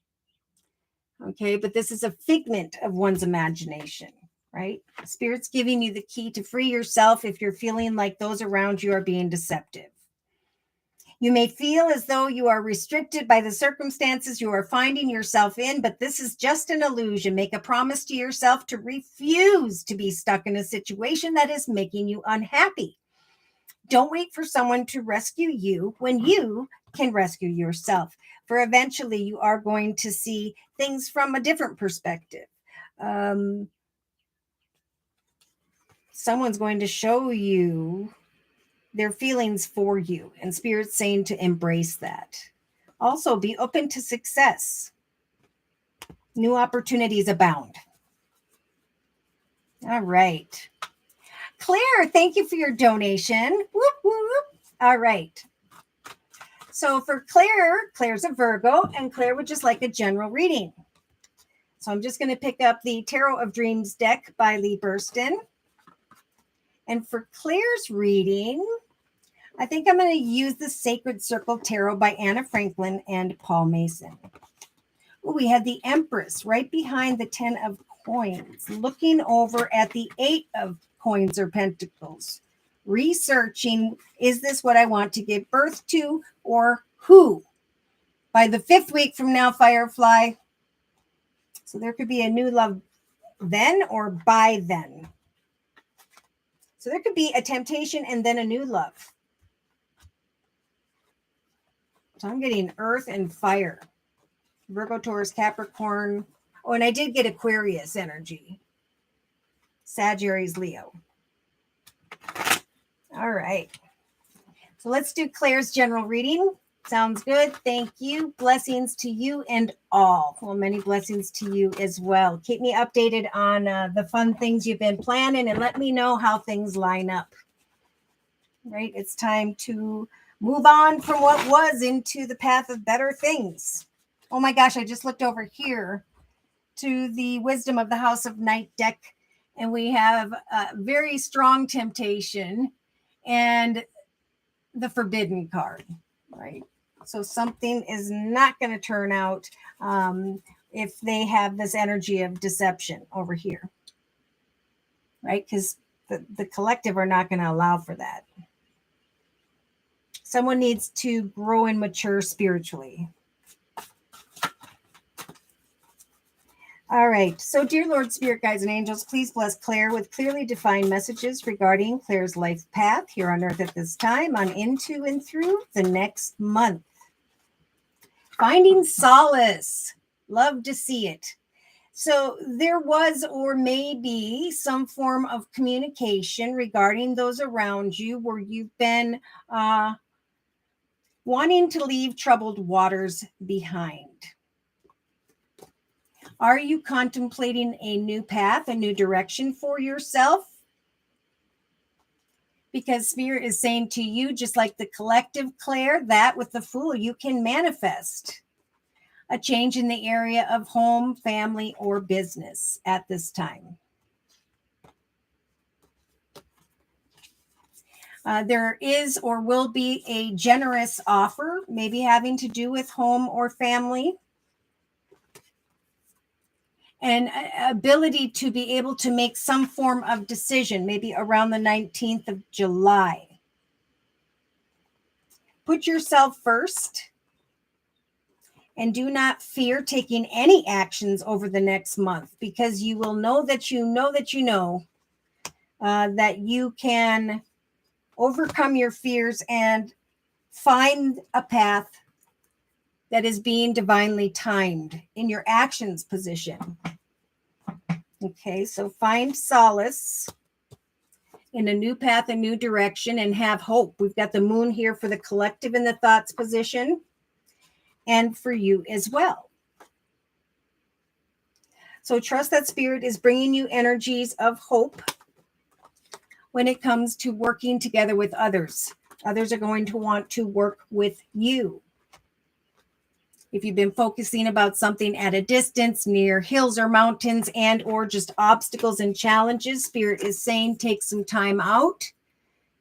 Okay, but this is a figment of one's imagination, right? Spirit's giving you the key to free yourself if you're feeling like those around you are being deceptive. You may feel as though you are restricted by the circumstances you are finding yourself in, but this is just an illusion. Make a promise to yourself to refuse to be stuck in a situation that is making you unhappy. Don't wait for someone to rescue you when you can rescue yourself, for eventually you are going to see things from a different perspective. Someone's going to show you their feelings for you, and Spirit's saying to embrace that. Also, be open to success. New opportunities abound. All right. Claire, thank you for your donation. Whoop, whoop. All right. So for Claire, Claire's a Virgo, and Claire would just like a general reading. So I'm just going to pick up the Tarot of Dreams deck by Lee Burston. And for Claire's reading, I think I'm going to use the Sacred Circle Tarot by Anna Franklin and Paul Mason. Ooh, we had the Empress right behind the 10 of Coins, looking over at the 8 of Coins or Pentacles, researching, is this what I want to give birth to or who? By the 5th week from now, Firefly. So there could be a new love then or by then. So there could be a temptation and then a new love. So I'm getting earth and fire. Virgo, Taurus, Capricorn. Oh, and I did get Aquarius energy. Sagittarius, Leo. All right. So let's do Claire's general reading. Sounds good. Thank you. Blessings to you and all. Well, many blessings to you as well. Keep me updated on the fun things you've been planning and let me know how things line up. Right? It's time to move on from what was into the path of better things. Oh my gosh, I just looked over here to the Wisdom of the House of Night deck, and we have a very strong temptation and the forbidden card, right? So something is not going to turn out if they have this energy of deception over here, right? Because the collective are not going to allow for that. Someone needs to grow and mature spiritually. All right. So, dear Lord, Spirit, Guides, and Angels, please bless Claire with clearly defined messages regarding Claire's life path here on Earth at this time, on into and through the next month. Finding solace. Love to see it. So there was or may be some form of communication regarding those around you where you've been wanting to leave troubled waters behind. Are you contemplating a new path, a new direction for yourself? Because Spirit is saying to you, just like the collective, Claire, that with the Fool, you can manifest a change in the area of home, family, or business at this time. There is or will be a generous offer, maybe having to do with home or family. And ability to be able to make some form of decision, maybe around the 19th of July. Put yourself first and do not fear taking any actions over the next month, because you will know that you know that you know that you can overcome your fears and find a path that is being divinely timed in your actions position. Okay, so find solace in a new path, a new direction, and have hope. We've got the moon here for the collective in the thoughts position and for you as well. So trust that Spirit is bringing you energies of hope when it comes to working together with others. Others are going to want to work with you. If you've been focusing about something at a distance, near hills or mountains, and or just obstacles and challenges, Spirit is saying take some time out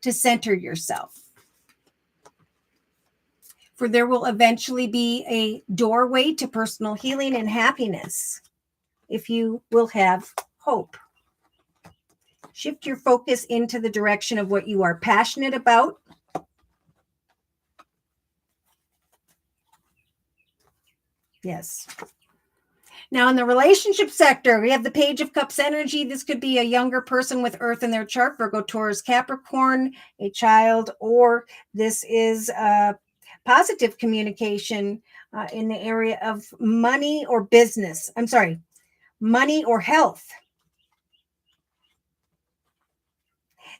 to center yourself. For there will eventually be a doorway to personal healing and happiness if you will have hope. Shift your focus into the direction of what you are passionate about. Yes. Now, in the relationship sector, we have the Page of Cups energy. This could be a younger person with Earth in their chart, Virgo, Taurus, Capricorn, a child, or this is positive communication in the area of money or business. I'm sorry, money or health.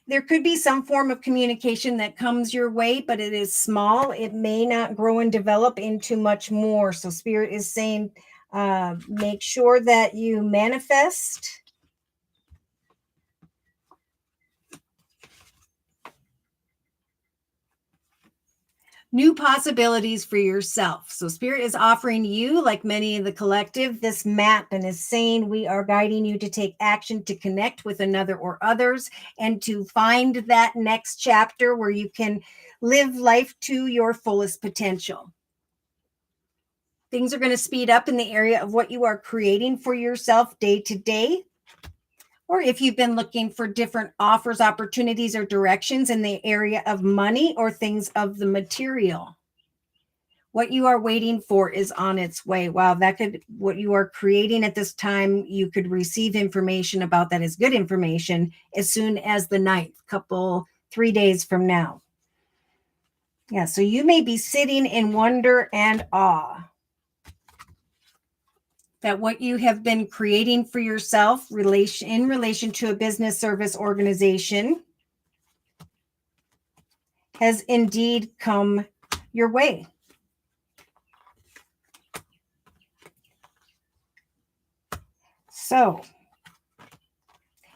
There could be some form of communication that comes your way, but it is small. It may not grow and develop into much more. So Spirit is saying, make sure that you manifest. New possibilities for yourself. So Spirit is offering you, like many in the collective, this map and is saying we are guiding you to take action to connect with another or others and to find that next chapter where you can live life to your fullest potential. Things are going to speed up in the area of what you are creating for yourself day to day. Or if you've been looking for different offers, opportunities, or directions in the area of money or things of the material. What you are waiting for is on its way. Wow, that could, what you are creating at this time, you could receive information about that is good information as soon as the 9th, 3 days from now. Yeah, so you may be sitting in wonder and awe that what you have been creating for yourself in relation to a business, service, organization has indeed come your way. So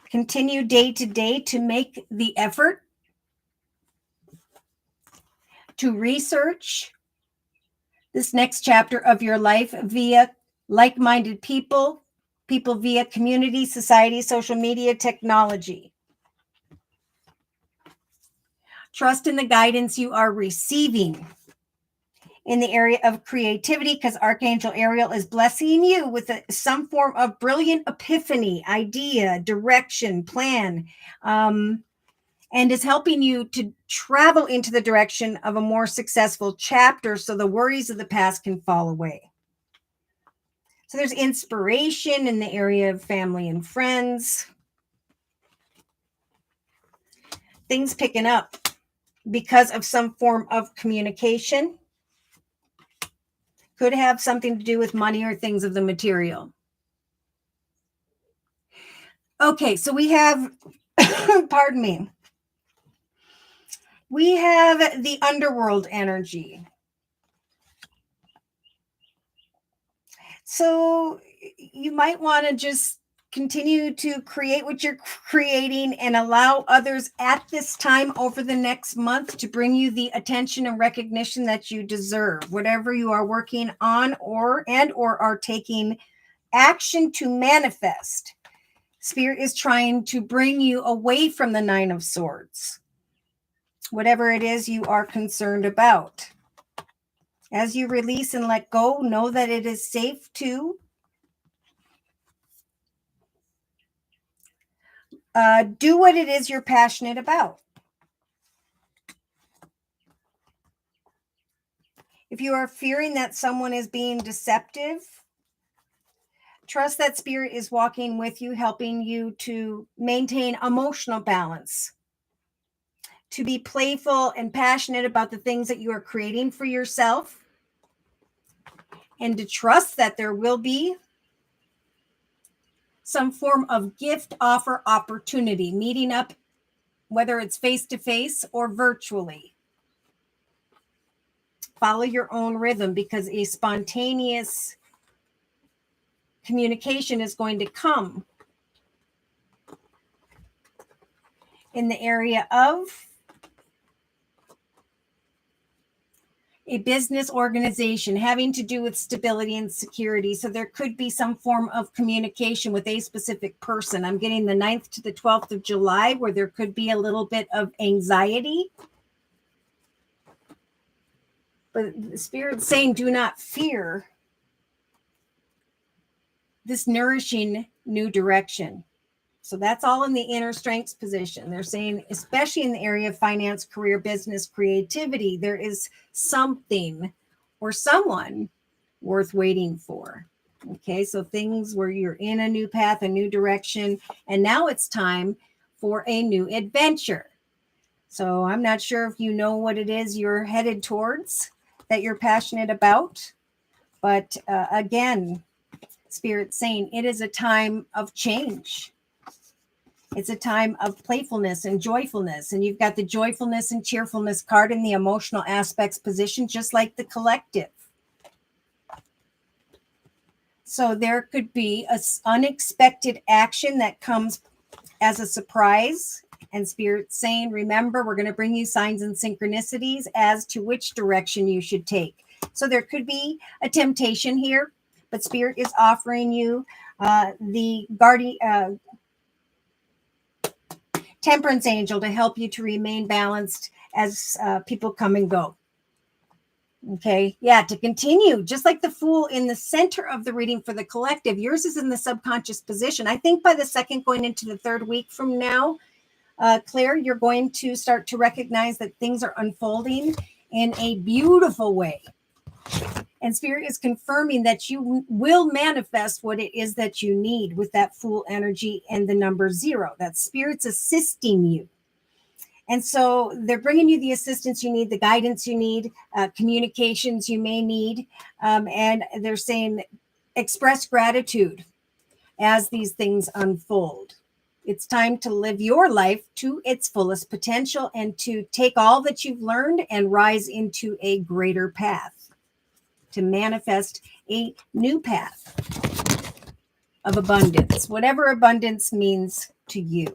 continue day to day to make the effort to research this next chapter of your life via like-minded people via community, society, social media, technology. Trust in the guidance you are receiving in the area of creativity, because Archangel Ariel is blessing you with some form of brilliant epiphany, idea, direction, plan, and is helping you to travel into the direction of a more successful chapter so the worries of the past can fall away. So there's inspiration in the area of family and friends. Things picking up because of some form of communication. Could have something to do with money or things of the material. Okay, so we have, pardon me, we have the underworld energy. So you might want to just continue to create what you're creating and allow others at this time over the next month to bring you the attention and recognition that you deserve. Whatever you are working on or are taking action to manifest, Spirit is trying to bring you away from the Nine of Swords. Whatever it is you are concerned about. As you release and let go, know that it is safe to do what it is you're passionate about. If you are fearing that someone is being deceptive, trust that Spirit is walking with you, helping you to maintain emotional balance, to be playful and passionate about the things that you are creating for yourself, and to trust that there will be some form of gift offer opportunity, meeting up, whether it's face-to-face or virtually. Follow your own rhythm, because a spontaneous communication is going to come in the area of a business organization having to do with stability and security. So there could be some form of communication with a specific person. I'm getting the 9th to the 12th of July, where there could be a little bit of anxiety. But the Spirit's saying, do not fear this nourishing new direction. So that's all in the inner strengths position. They're saying, especially in the area of finance, career, business, creativity, there is something or someone worth waiting for. Okay, so things where you're in a new path, a new direction, and now it's time for a new adventure. So I'm not sure if you know what it is you're headed towards, that you're passionate about. But again, Spirit's saying it is a time of change. It's a time of playfulness and joyfulness. And you've got the joyfulness and cheerfulness card in the emotional aspects position, just like the collective. So there could be an unexpected action that comes as a surprise. And Spirit's saying, remember, we're going to bring you signs and synchronicities as to which direction you should take. So there could be a temptation here, but Spirit is offering you the guardian, Temperance Angel, to help you to remain balanced as people come and go. Okay. Yeah. To continue, just like the Fool in the center of the reading for the collective, yours is in the subconscious position. I think by the second going into the third week from now, Claire, you're going to start to recognize that things are unfolding in a beautiful way. And Spirit is confirming that you will manifest what it is that you need with that Fool energy and the number 0. That Spirit's assisting you. And so they're bringing you the assistance you need, the guidance you need, communications you may need. And they're saying express gratitude as these things unfold. It's time to live your life to its fullest potential and to take all that you've learned and rise into a greater path, to manifest a new path of abundance, whatever abundance means to you.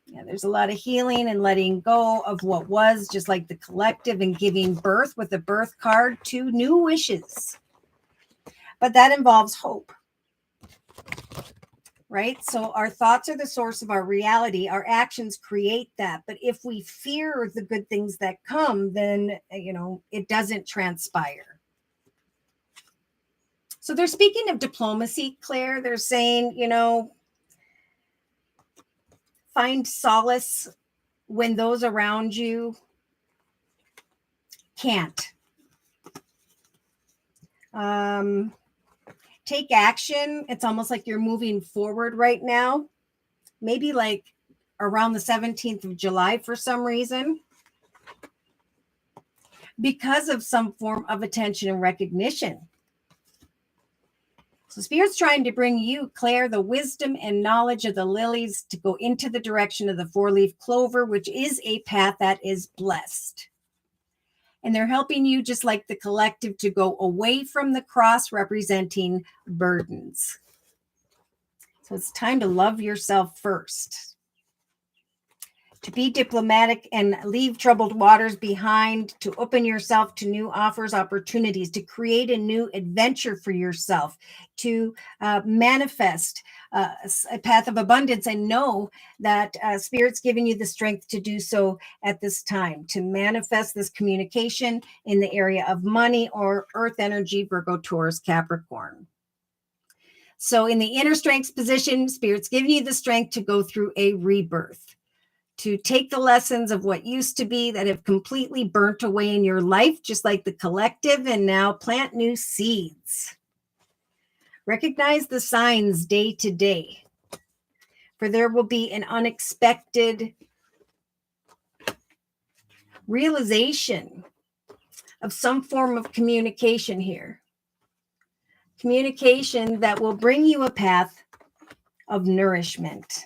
Yeah, there's a lot of healing and letting go of what was, just like the collective, and giving birth with the birth card to new wishes. But that involves hope, right? So our thoughts are the source of our reality. Our actions create that. But if we fear the good things that come, then, it doesn't transpire. So they're speaking of diplomacy, Claire. They're saying, find solace when those around you can't. Take action. It's almost like you're moving forward right now, maybe like around the 17th of July for some reason, because of some form of attention and recognition. So Spirit's trying to bring you, Claire, the wisdom and knowledge of the lilies to go into the direction of the four-leaf clover, which is a path that is blessed. And they're helping you, just like the collective, to go away from the cross representing burdens. So it's time to love yourself first, to be diplomatic and leave troubled waters behind, to open yourself to new offers, opportunities, to create a new adventure for yourself, to manifest a path of abundance, and know that Spirit's giving you the strength to do so at this time, to manifest this communication in the area of money or earth energy, Virgo, Taurus, Capricorn. So in the inner strengths position, Spirit's giving you the strength to go through a rebirth, to take the lessons of what used to be that have completely burnt away in your life, just like the collective, and now plant new seeds. Recognize the signs day to day, for there will be an unexpected realization of some form of communication here. Communication that will bring you a path of nourishment.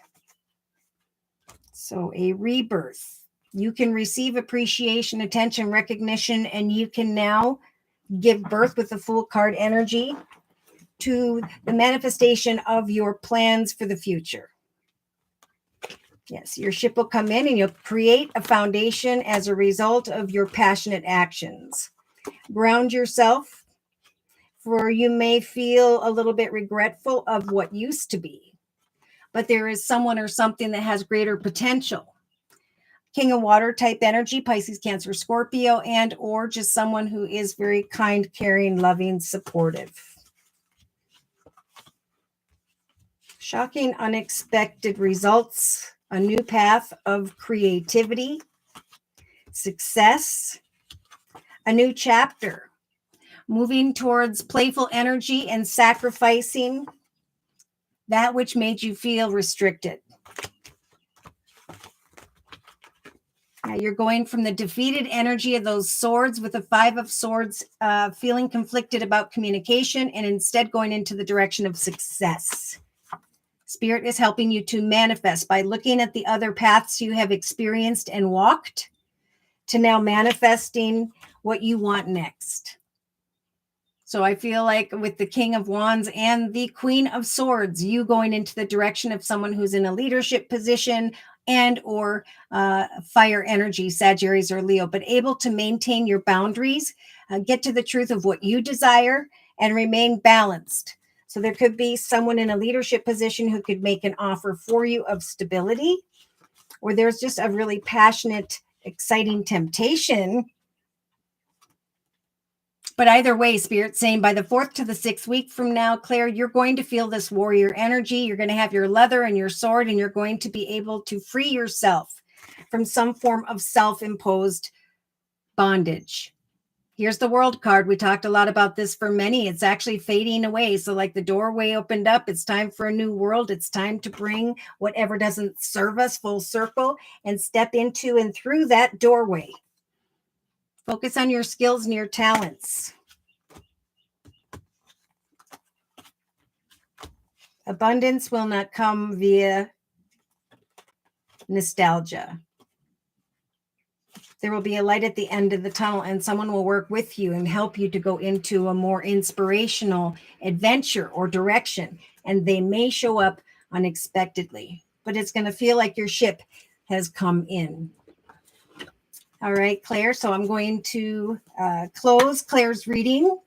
So a rebirth. You can receive appreciation, attention, recognition, and you can now give birth with the Fool card energy to the manifestation of your plans for the future. Yes, your ship will come in and you'll create a foundation as a result of your passionate actions. Ground yourself, for you may feel a little bit regretful of what used to be, but there is someone or something that has greater potential. King of Water type energy, Pisces, Cancer, Scorpio, and or just someone who is very kind, caring, loving, supportive. Shocking, unexpected results, a new path of creativity, success, a new chapter, moving towards playful energy and sacrificing that which made you feel restricted. Now you're going from the defeated energy of those swords with the Five of Swords, feeling conflicted about communication, and instead going into the direction of success. Spirit is helping you to manifest by looking at the other paths you have experienced and walked, to now manifesting what you want next. So I feel like with the King of Wands and the Queen of Swords, you going into the direction of someone who's in a leadership position and or fire energy, Sagittarius or Leo, but able to maintain your boundaries, get to the truth of what you desire, and remain balanced. So there could be someone in a leadership position who could make an offer for you of stability, or there's just a really passionate, exciting temptation. But either way, Spirit's saying by the 4th to the 6th week from now, Claire, you're going to feel this warrior energy. You're going to have your leather and your sword, and you're going to be able to free yourself from some form of self-imposed bondage. Here's the World card. We talked a lot about this for many. It's actually fading away. So like the doorway opened up, it's time for a new world. It's time to bring whatever doesn't serve us full circle and step into and through that doorway. Focus on your skills and your talents. Abundance will not come via nostalgia. There will be a light at the end of the tunnel, and someone will work with you and help you to go into a more inspirational adventure or direction. And they may show up unexpectedly, but it's going to feel like your ship has come in. All right, Claire. So I'm going to close Claire's reading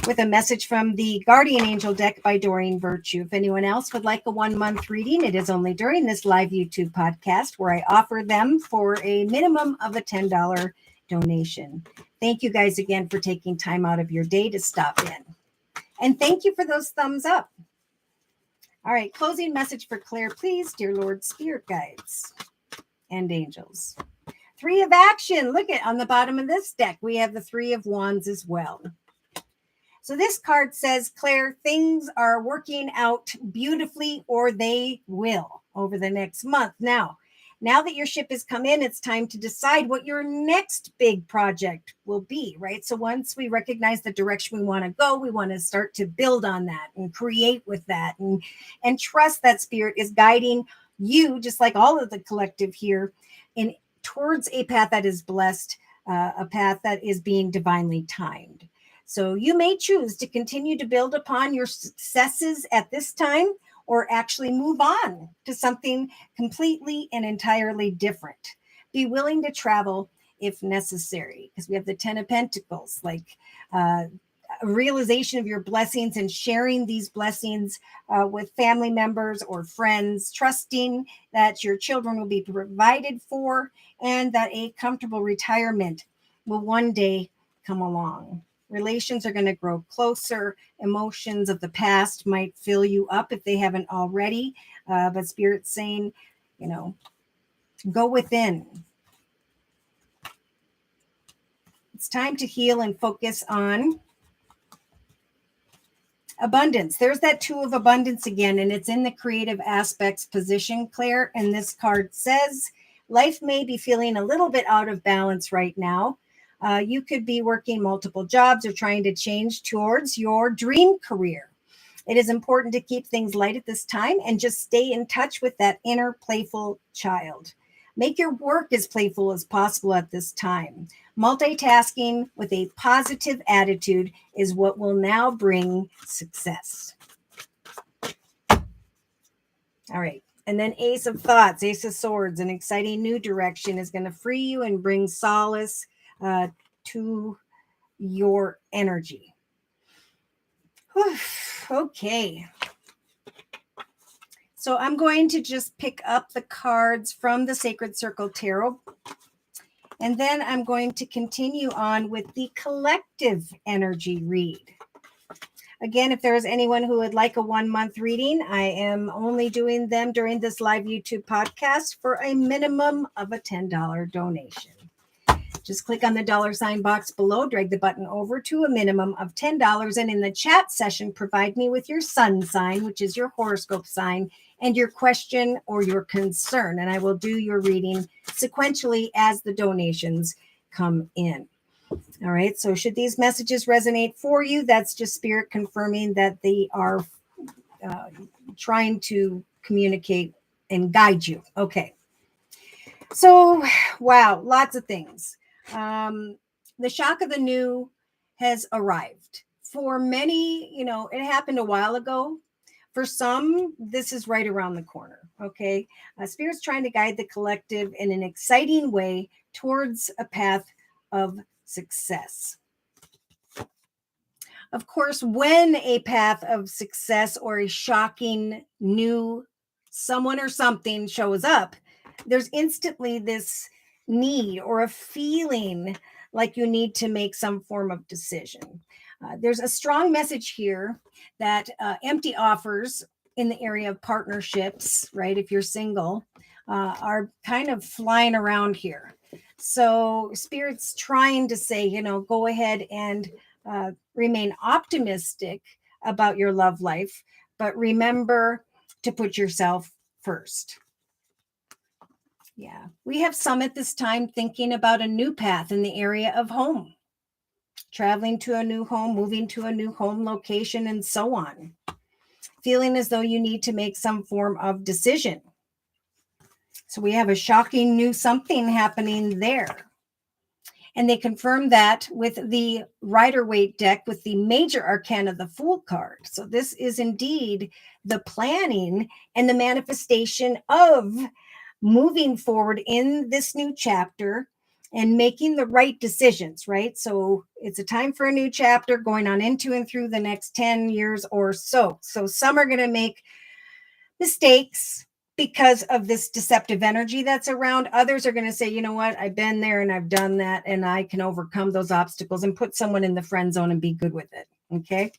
with a message from the Guardian Angel deck by Doreen Virtue. If anyone else would like a 1 month reading, it is only during this live YouTube podcast where I offer them for a minimum of a $10 donation. Thank you guys again for taking time out of your day to stop in. And thank you for those thumbs up. All right, closing message for Claire, please, dear Lord, spirit guides and angels. 3 of action. Look at on the bottom of this deck, we have the 3 of wands as well. So this card says, Claire, things are working out beautifully, or they will over the next month. Now that your ship has come in, it's time to decide what your next big project will be, right? So once we recognize the direction we want to go, we want to start to build on that and create with that and trust that spirit is guiding you, just like all of the collective here, in towards a path that is blessed, a path that is being divinely timed. So you may choose to continue to build upon your successes at this time, or actually move on to something completely and entirely different. Be willing to travel if necessary, because we have the 10 of Pentacles, like a realization of your blessings and sharing these blessings with family members or friends, trusting that your children will be provided for and that a comfortable retirement will one day come along. Relations are going to grow closer. Emotions of the past might fill you up if they haven't already. But Spirit's saying, go within. It's time to heal and focus on abundance. There's that 2 of abundance again, and it's in the creative aspects position, Claire. And this card says, life may be feeling a little bit out of balance right now. You could be working multiple jobs or trying to change towards your dream career. It is important to keep things light at this time and just stay in touch with that inner playful child. Make your work as playful as possible at this time. Multitasking with a positive attitude is what will now bring success. All right. And then Ace of Thoughts, Ace of Swords, an exciting new direction is going to free you and bring solace to your energy. Whew, okay. So I'm going to just pick up the cards from the Sacred Circle Tarot. And then I'm going to continue on with the collective energy read. Again, if there is anyone who would like a 1 month reading, I am only doing them during this live YouTube podcast for a minimum of a $10 donation. Just click on the $ box below, drag the button over to a minimum of $10, and in the chat session, provide me with your sun sign, which is your horoscope sign, and your question or your concern, and I will do your reading sequentially as the donations come in. All right, so should these messages resonate for you, that's just Spirit confirming that they are trying to communicate and guide you. Okay. So, wow, lots of things. The shock of the new has arrived. For many, it happened a while ago. For some, this is right around the corner. Okay. Spirit's trying to guide the collective in an exciting way towards a path of success. Of course, when a path of success or a shocking new someone or something shows up, there's instantly this need or a feeling like you need to make some form of decision. There's a strong message here that empty offers in the area of partnerships, right? If you're single, are kind of flying around here. So Spirit's trying to say, go ahead and remain optimistic about your love life, but remember to put yourself first. Yeah. We have some at this time thinking about a new path in the area of home, traveling to a new home, moving to a new home location, and so on. Feeling as though you need to make some form of decision. So we have a shocking new something happening there. And they confirm that with the Rider-Waite deck with the major arcana, the Fool card. So this is indeed the planning and the manifestation of moving forward in this new chapter and making the right decisions, right? So it's a time for a new chapter going on into and through the next 10 years or so. So some are going to make mistakes because of this deceptive energy that's around. Others are going to say, you know what, I've been there and I've done that, and I can overcome those obstacles and put someone in the friend zone and be good with it. Okay.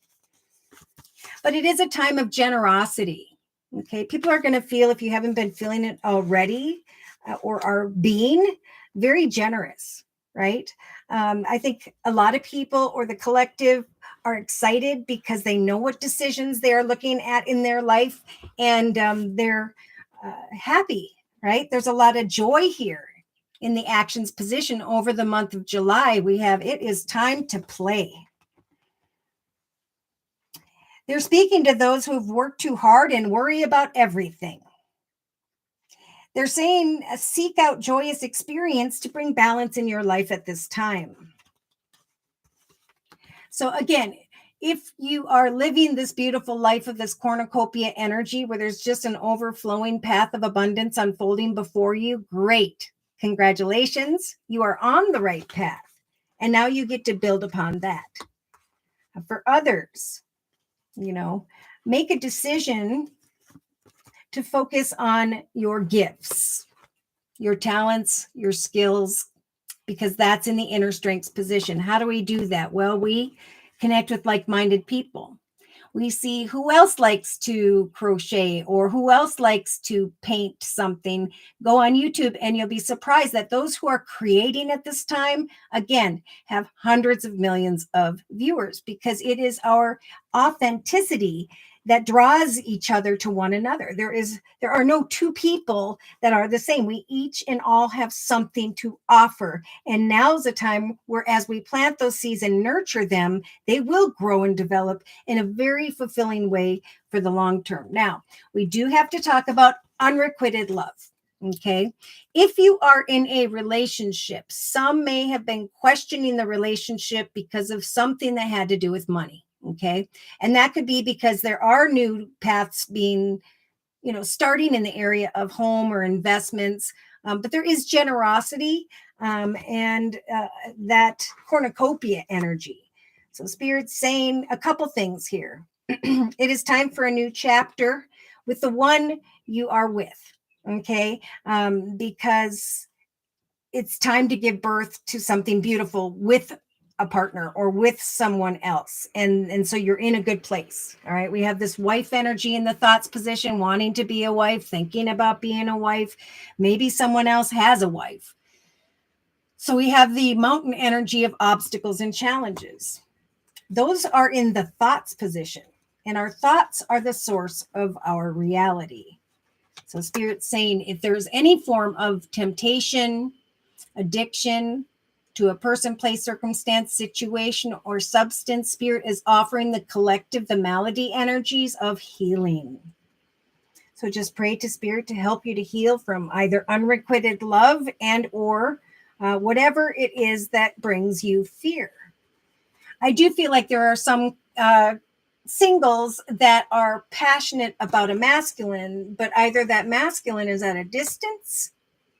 But it is a time of generosity. Okay. People are going to feel, if you haven't been feeling it already, or are being very generous, right? I think a lot of people or the collective are excited because they know what decisions they are looking at in their life, and they're happy, right? There's a lot of joy here in the actions position over the month of July. We have, it is time to play. They're speaking to those who've worked too hard and worry about everything. They're saying seek out joyous experience to bring balance in your life at this time. So again, if you are living this beautiful life of this cornucopia energy where there's just an overflowing path of abundance unfolding before you, great. Congratulations. You are on the right path. And now you get to build upon that. For others, make a decision to focus on your gifts, your talents, your skills, because that's in the inner strengths position. How do we do that? Well, we connect with like-minded people. We see who else likes to crochet or who else likes to paint something. Go on YouTube and you'll be surprised that those who are creating at this time, again, have hundreds of millions of viewers, because it is our authenticity that draws each other to one another. There are no two people that are the same. We each and all have something to offer. And now's the time where, as we plant those seeds and nurture them, they will grow and develop in a very fulfilling way for the long term. Now, we do have to talk about unrequited love. Okay. If you are in a relationship, some may have been questioning the relationship because of something that had to do with money. Okay. And that could be because there are new paths being, starting in the area of home or investments. But there is generosity and that cornucopia energy. So Spirit's saying a couple things here. It is time for a new chapter with the one you are with. Okay. Because it's time to give birth to something beautiful with a partner or with someone else. And so you're in a good place. All right. We have this wife energy in the thoughts position, wanting to be a wife, thinking about being a wife. Maybe someone else has a wife. So we have the mountain energy of obstacles and challenges. Those are in the thoughts position, and our thoughts are the source of our reality. So Spirit's saying if there's any form of temptation, addiction to a person, place, circumstance, situation, or substance, Spirit is offering the collective, the malady energies of healing. So just pray to Spirit to help you to heal from either unrequited love and or whatever it is that brings you fear. I do feel like there are some singles that are passionate about a masculine, but either that masculine is at a distance.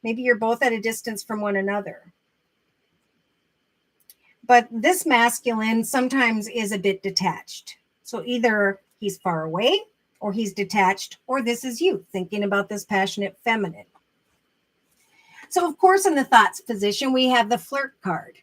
Maybe you're both at a distance from one another. But this masculine sometimes is a bit detached. So either he's far away or he's detached, or this is you thinking about this passionate feminine. So of course, in the thoughts position, we have the flirt card.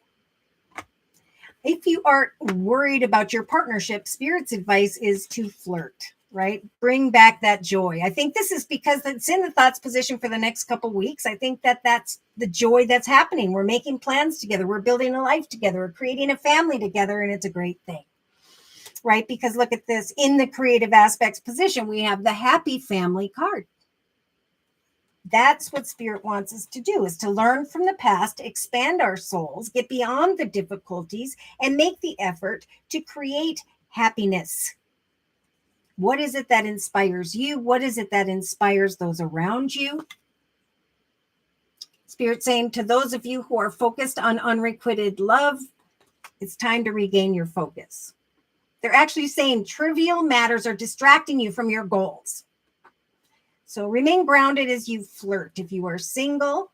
If you are worried about your partnership, Spirit's advice is to flirt. right? Bring back that joy. I think this is because it's in the thoughts position for the next couple weeks. I think that that's the joy that's happening. We're making plans together. We're building a life together. We're creating a family together, and it's a great thing, right? Because look at this. In the creative aspects position, we have the happy family card. That's what Spirit wants us to do, is to learn from the past, expand our souls, get beyond the difficulties, and make the effort to create happiness. What is it that inspires you? What is it that inspires those around you? Spirit saying to those of you who are focused on unrequited love, it's time to regain your focus. They're actually saying trivial matters are distracting you from your goals. So remain grounded as you flirt. If you are single,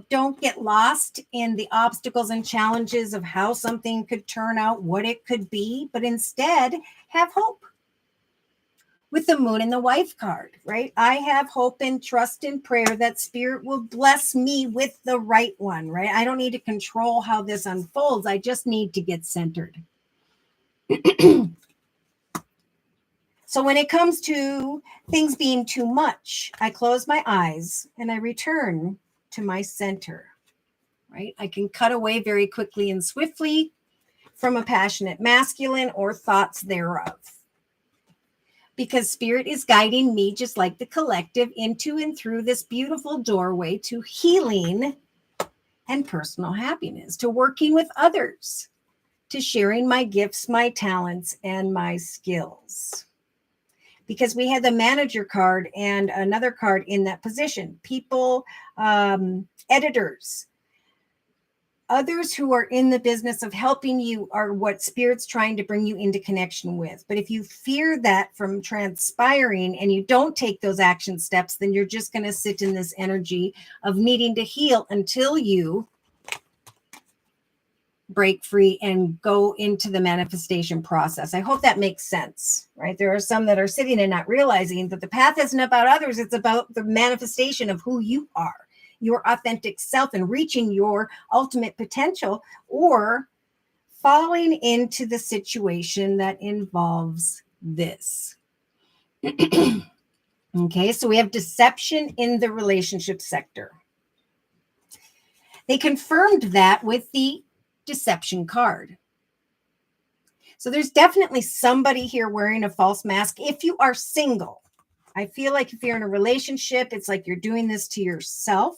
don't get lost in the obstacles and challenges of how something could turn out, what it could be, but instead have hope. With the moon and the wife card, right? I have hope and trust and prayer that Spirit will bless me with the right one, right? I don't need to control how this unfolds. I just need to get centered. So when it comes to things being too much, I close my eyes and I return to my center, right? I can cut away very quickly and swiftly from a passionate masculine or thoughts thereof. Because Spirit is guiding me, just like the collective, into and through this beautiful doorway to healing and personal happiness, to working with others, to sharing my gifts, my talents, and my skills. Because we had the manager card and another card in that position. People, editors, others who are in the business of helping you are what Spirit's trying to bring you into connection with. But if you fear that from transpiring and you don't take those action steps, then you're just going to sit in this energy of needing to heal until you break free and go into the manifestation process. I hope that makes sense, right? There are some that are sitting and not realizing that the path isn't about others. It's about the manifestation of who you are, your authentic self, and reaching your ultimate potential, or falling into the situation that involves this. Okay, so we have deception in the relationship sector. They confirmed that with the deception card. So there's definitely somebody here wearing a false mask. If you are single, I feel like if you're in a relationship, it's like you're doing this to yourself.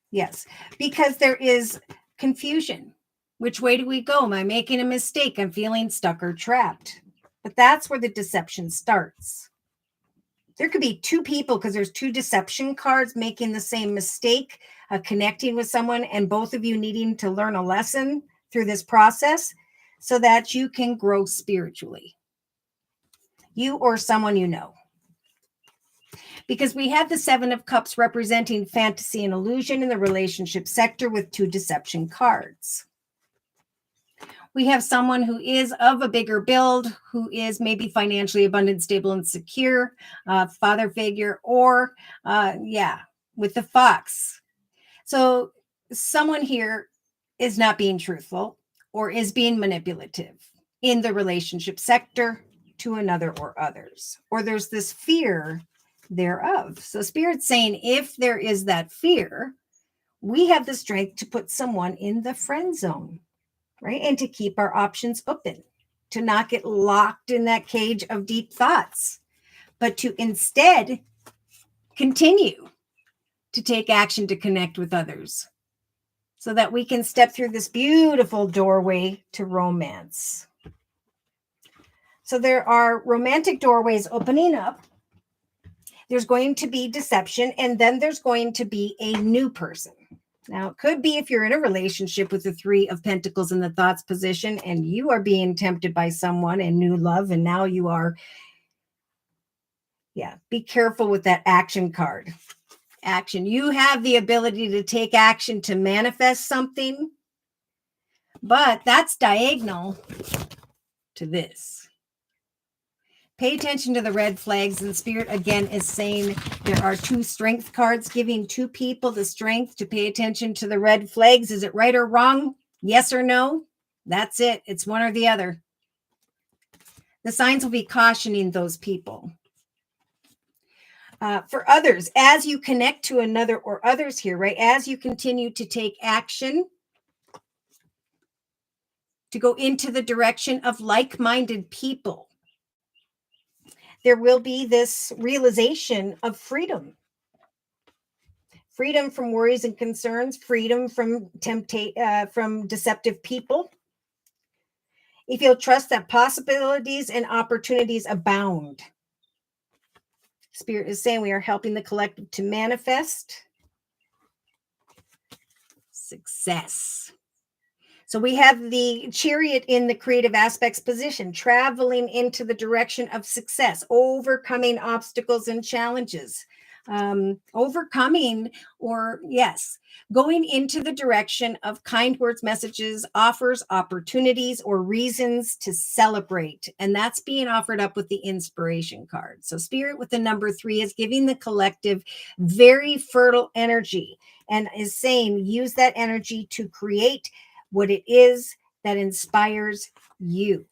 Yes, because there is confusion. Which way do we go? Am I making a mistake? I'm feeling stuck or trapped. But that's where the deception starts. There could be two people, because there's two deception cards, making the same mistake, connecting with someone, and both of you needing to learn a lesson through this process so that you can grow spiritually. You or someone you know. Because we have the Seven of Cups representing fantasy and illusion in the relationship sector with two deception cards. We have someone who is of a bigger build, who is maybe financially abundant, stable, and secure, father figure, or with the fox. So someone here is not being truthful or is being manipulative in the relationship sector to another or others, or there's this fear thereof. So Spirit's saying, if there is that fear, we have the strength to put someone in the friend zone, right? And to keep our options open, to not get locked in that cage of deep thoughts, but to instead continue to take action to connect with others so that we can step through this beautiful doorway to romance. So there are romantic doorways opening up. There's going to be deception, and then there's going to be a new person. Now, it could be if you're in a relationship with the Three of Pentacles in the thoughts position and you are being tempted by someone and new love, and now you are, be careful with that action card. Action. You have the ability to take action to manifest something, but that's diagonal to this. Pay attention to the red flags, and Spirit again is saying there are two strength cards giving two people the strength to pay attention to the red flags. Is it right or wrong? Yes or no? That's it. It's one or the other. The signs will be cautioning those people. For others, as you connect to another or others here, right? As you continue to take action to go into the direction of like-minded people, there will be this realization of freedom. Freedom from worries and concerns, freedom from from deceptive people. If you'll trust that possibilities and opportunities abound. Spirit is saying we are helping the collective to manifest success. So we have the Chariot in the creative aspects position, traveling into the direction of success, overcoming obstacles and challenges, going into the direction of kind words, messages, offers, opportunities, or reasons to celebrate. And that's being offered up with the inspiration card. So Spirit with the number 3 is giving the collective very fertile energy and is saying use that energy to create what it is that inspires you.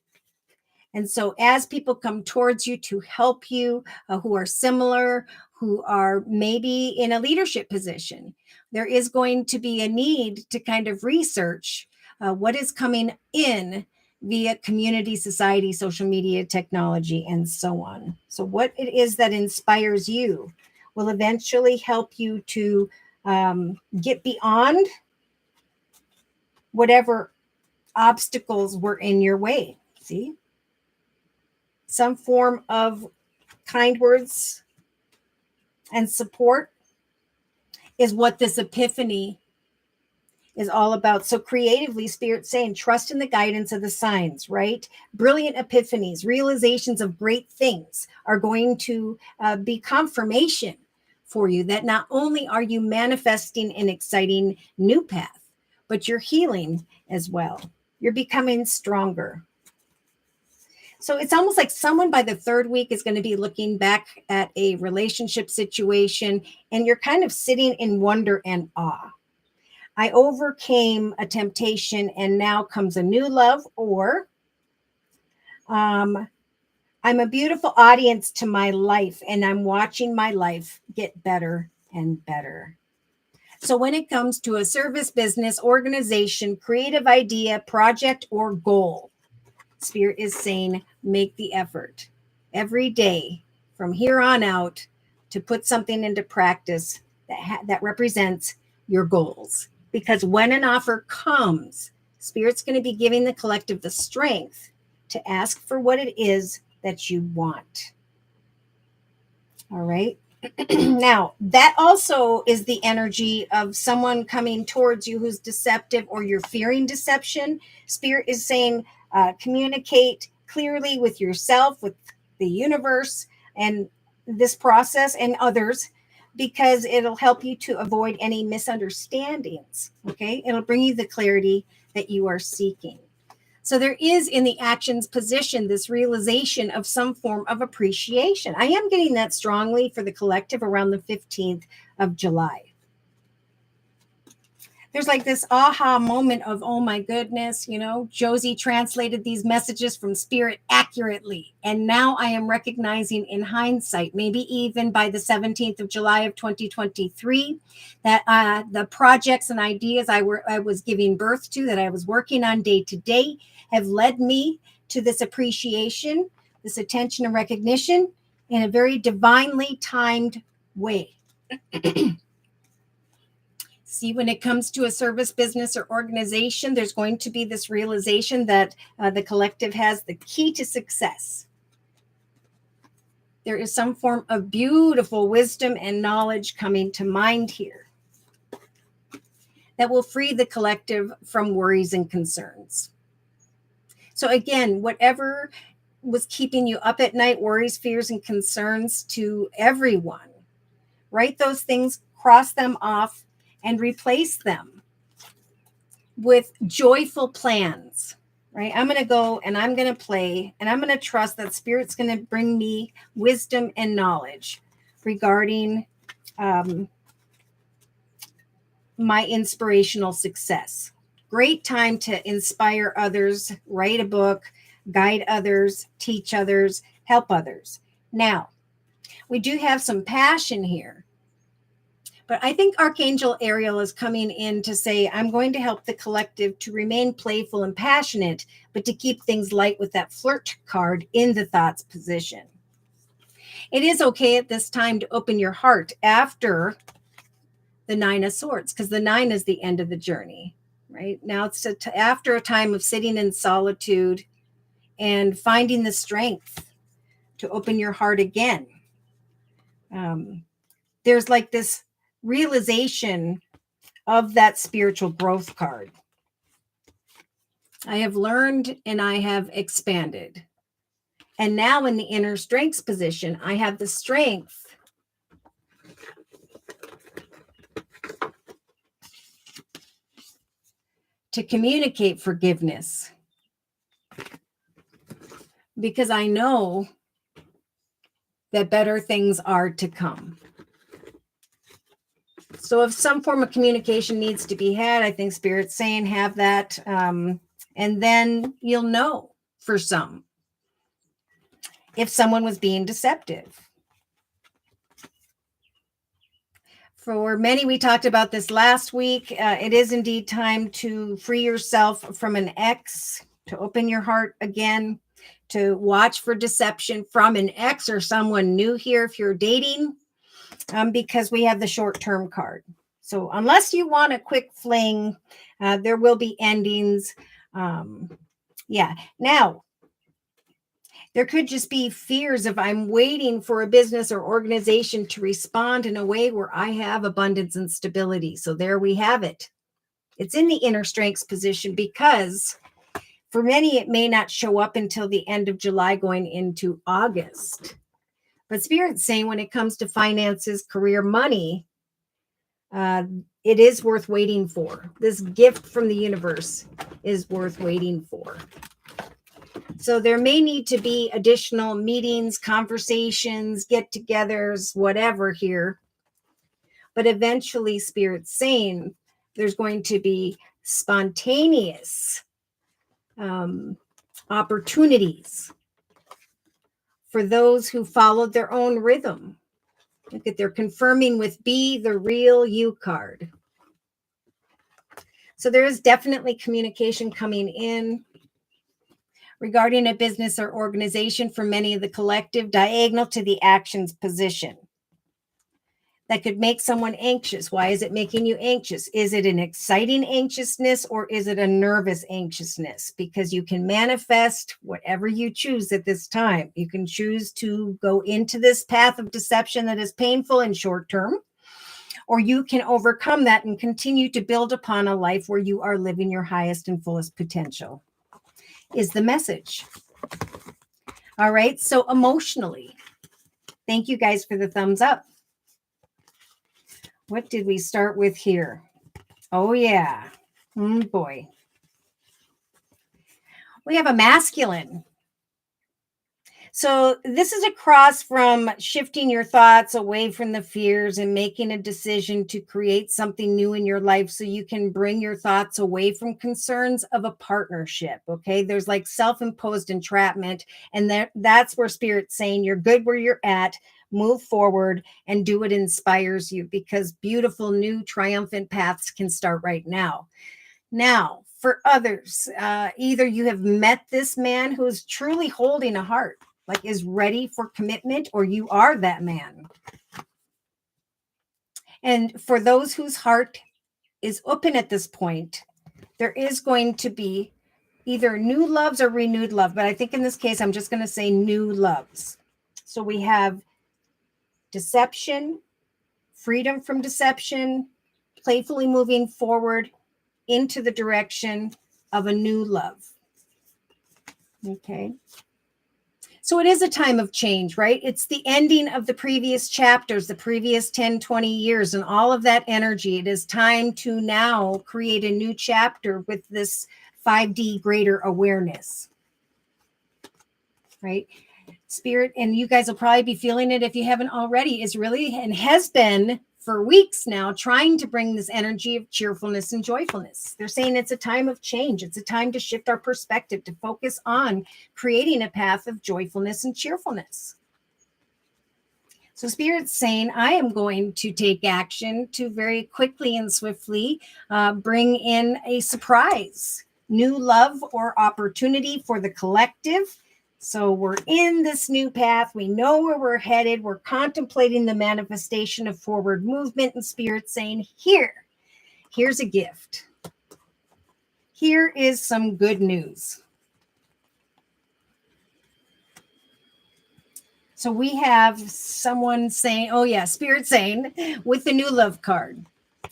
And so as people come towards you to help you, who are similar, who are maybe in a leadership position, there is going to be a need to kind of research what is coming in via community, society, social media, technology, and so on. So what it is that inspires you will eventually help you to get beyond whatever obstacles were in your way. See? Some form of kind words and support is what this epiphany is all about. So creatively, Spirit's saying, trust in the guidance of the signs, right? Brilliant epiphanies, realizations of great things are going to be confirmation for you that not only are you manifesting an exciting new path, but you're healing as well. You're becoming stronger. So it's almost like someone by the 3rd week is going to be looking back at a relationship situation and you're kind of sitting in wonder and awe. I overcame a temptation and now comes a new love, or I'm a beautiful audience to my life and I'm watching my life get better and better. So when it comes to a service, business, organization, creative idea, project, or goal, Spirit is saying, make the effort every day from here on out to put something into practice that represents your goals. Because when an offer comes, Spirit's going to be giving the collective the strength to ask for what it is that you want. All right. Now, that also is the energy of someone coming towards you who's deceptive or you're fearing deception. Spirit is saying, communicate clearly with yourself, with the universe, and this process and others, because it'll help you to avoid any misunderstandings. Okay. It'll bring you the clarity that you are seeking. So there is in the actions position this realization of some form of appreciation. I am getting that strongly for the collective around the 15th of July. There's like this aha moment of, oh my goodness, Josie translated these messages from Spirit accurately. And now I am recognizing in hindsight, maybe even by the 17th of July of 2023, that the projects and ideas I was giving birth to, that I was working on day to day, have led me to this appreciation, this attention and recognition in a very divinely timed way. See, when it comes to a service, business, or organization, there's going to be this realization that the collective has the key to success. There is some form of beautiful wisdom and knowledge coming to mind here that will free the collective from worries and concerns. So again, whatever was keeping you up at night, worries, fears, and concerns to everyone, write those things, cross them off, and replace them with joyful plans, right? I'm going to go and I'm going to play and I'm going to trust that Spirit's going to bring me wisdom and knowledge regarding my inspirational success, great time to inspire others, write a book, guide others, teach others, help others. Now, we do have some passion here. But I think Archangel Ariel is coming in to say, I'm going to help the collective to remain playful and passionate, but to keep things light with that flirt card in the thoughts position. It is okay at this time to open your heart after the Nine of Swords, because the 9 is the end of the journey, right? Now it's after a time of sitting in solitude and finding the strength to open your heart again. There's like this realization of that spiritual growth card. I have learned and I have expanded. And now in the inner strengths position, I have the strength to communicate forgiveness, because I know that better things are to come. So if some form of communication needs to be had, I think Spirit's saying have that. And then you'll know for some if someone was being deceptive. For many, we talked about this last week. It is indeed time to free yourself from an ex, to open your heart again, to watch for deception from an ex or someone new here if you're dating. Because we have the short-term card. So unless you want a quick fling, there will be endings. Now, there could just be fears of I'm waiting for a business or organization to respond in a way where I have abundance and stability. So there we have it. It's in the inner strengths position because for many, it may not show up until the end of July going into August. But Spirit's saying when it comes to finances, career, money, it is worth waiting for. This gift from the universe is worth waiting for. So there may need to be additional meetings, conversations, get-togethers, whatever here. But eventually, Spirit's saying there's going to be spontaneous opportunities for those who followed their own rhythm. Look at, they're confirming with Be the Real You card. So there is definitely communication coming in regarding a business or organization for many of the collective, diagonal to the actions position. That could make someone anxious. Why is it making you anxious? Is it an exciting anxiousness or is it a nervous anxiousness? Because you can manifest whatever you choose at this time. You can choose to go into this path of deception that is painful and short term, or you can overcome that and continue to build upon a life where you are living your highest and fullest potential, is the message. All right. So emotionally, thank you guys for the thumbs up. What did we start with here? Oh, yeah. Boy. We have a masculine. So this is a cross from shifting your thoughts away from the fears and making a decision to create something new in your life so you can bring your thoughts away from concerns of a partnership. Okay. There's like self-imposed entrapment. And that's where Spirit's saying you're good where you're at. Move forward and do what inspires you, because beautiful new triumphant paths can start right now. Now, for others, either you have met this man who's truly holding a heart, like is ready for commitment, or you are that man. And for those whose heart is open at this point, there is going to be either new loves or renewed love. But I think in this case, I'm just going to say new loves. So we have deception, freedom from deception, playfully moving forward into the direction of a new love. Okay. So it is a time of change, right? It's the ending of the previous chapters, the previous 10, 20 years, and all of that energy. It is time to now create a new chapter with this 5D greater awareness, right? Spirit, and you guys will probably be feeling it if you haven't already, is really and has been for weeks now trying to bring this energy of cheerfulness and joyfulness. They're saying it's a time of change. It's a time to shift our perspective, to focus on creating a path of joyfulness and cheerfulness. So Spirit's saying, I am going to take action to very quickly and swiftly bring in a surprise, new love or opportunity for the collective. So we're in this new path. We know where we're headed. We're contemplating the manifestation of forward movement, and Spirit saying, here's a gift. Here is some good news. So we have someone saying, oh yeah, Spirit saying, with the new love card,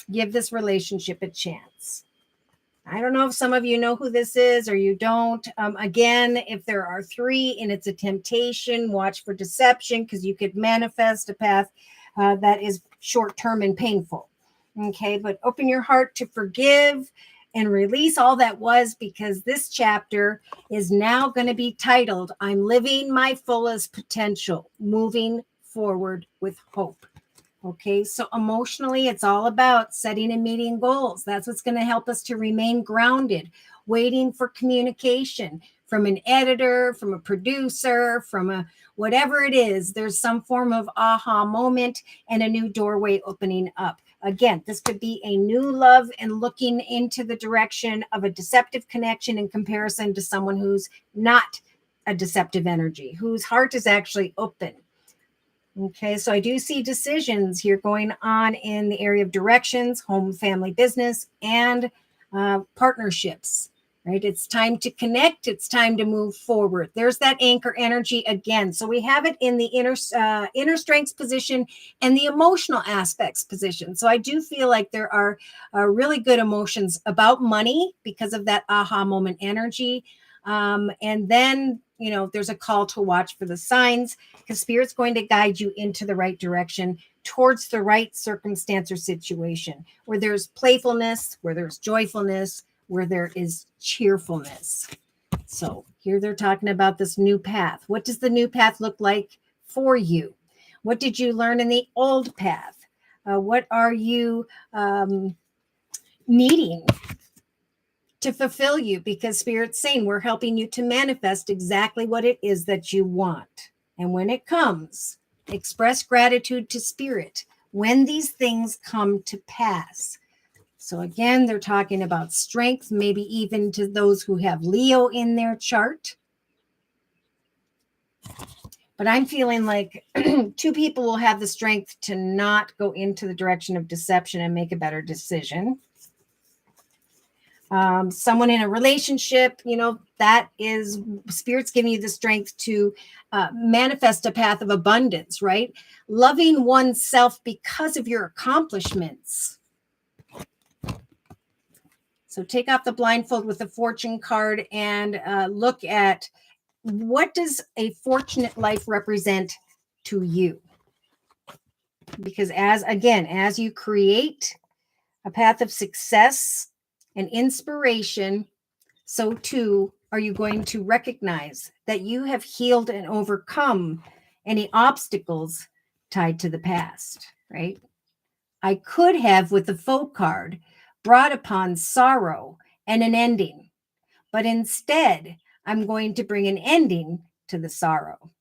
give this relationship a chance. I don't know if some of you know who this is or you don't. Again, if there are three and it's a temptation, watch for deception, because you could manifest a path that is short-term and painful. Okay, but open your heart to forgive and release all that was, because this chapter is now going to be titled, I'm Living My Fullest Potential, Moving Forward with Hope. Okay, so emotionally, it's all about setting and meeting goals. That's what's going to help us to remain grounded, waiting for communication from an editor, from a producer, from a whatever it is. There's some form of aha moment and a new doorway opening up. Again, this could be a new love and looking into the direction of a deceptive connection in comparison to someone who's not a deceptive energy, whose heart is actually open. Okay, so I do see decisions here going on in the area of directions, home, family, business, and partnerships, right? It's time to connect. It's time to move forward. There's that anchor energy again. So we have it in the inner strengths position and the emotional aspects position. So I do feel like there are really good emotions about money because of that aha moment energy. And then, there's a call to watch for the signs, because Spirit's going to guide you into the right direction towards the right circumstance or situation where there's playfulness, where there's joyfulness, where there is cheerfulness. So here they're talking about this new path. What does the new path look like for you? What did you learn in the old path? What are you needing to fulfill you? Because Spirit's saying we're helping you to manifest exactly what it is that you want. And when it comes, express gratitude to Spirit when these things come to pass. So again, they're talking about strength, maybe even to those who have Leo in their chart. But I'm feeling like two people will have the strength to not go into the direction of deception and make a better decision. Someone in a relationship, that is Spirit's giving you the strength to manifest a path of abundance, right? Loving oneself because of your accomplishments. So take off the blindfold with the fortune card and look at, what does a fortunate life represent to you? Because as you create a path of success and inspiration, so too are you going to recognize that you have healed and overcome any obstacles tied to the past, right? I could have, with the Foe card, brought upon sorrow and an ending, but instead I'm going to bring an ending to the sorrow.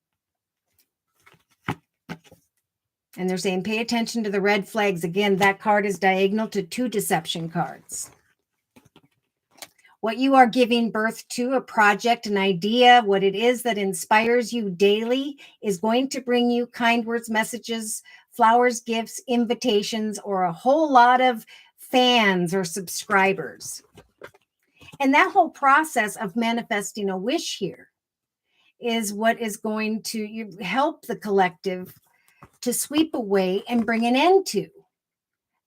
And they're saying, pay attention to the red flags. Again, that card is diagonal to two deception cards. What you are giving birth to, a project, an idea, what it is that inspires you daily, is going to bring you kind words, messages, flowers, gifts, invitations, or a whole lot of fans or subscribers. And that whole process of manifesting a wish here is what is going to help the collective to sweep away and bring an end to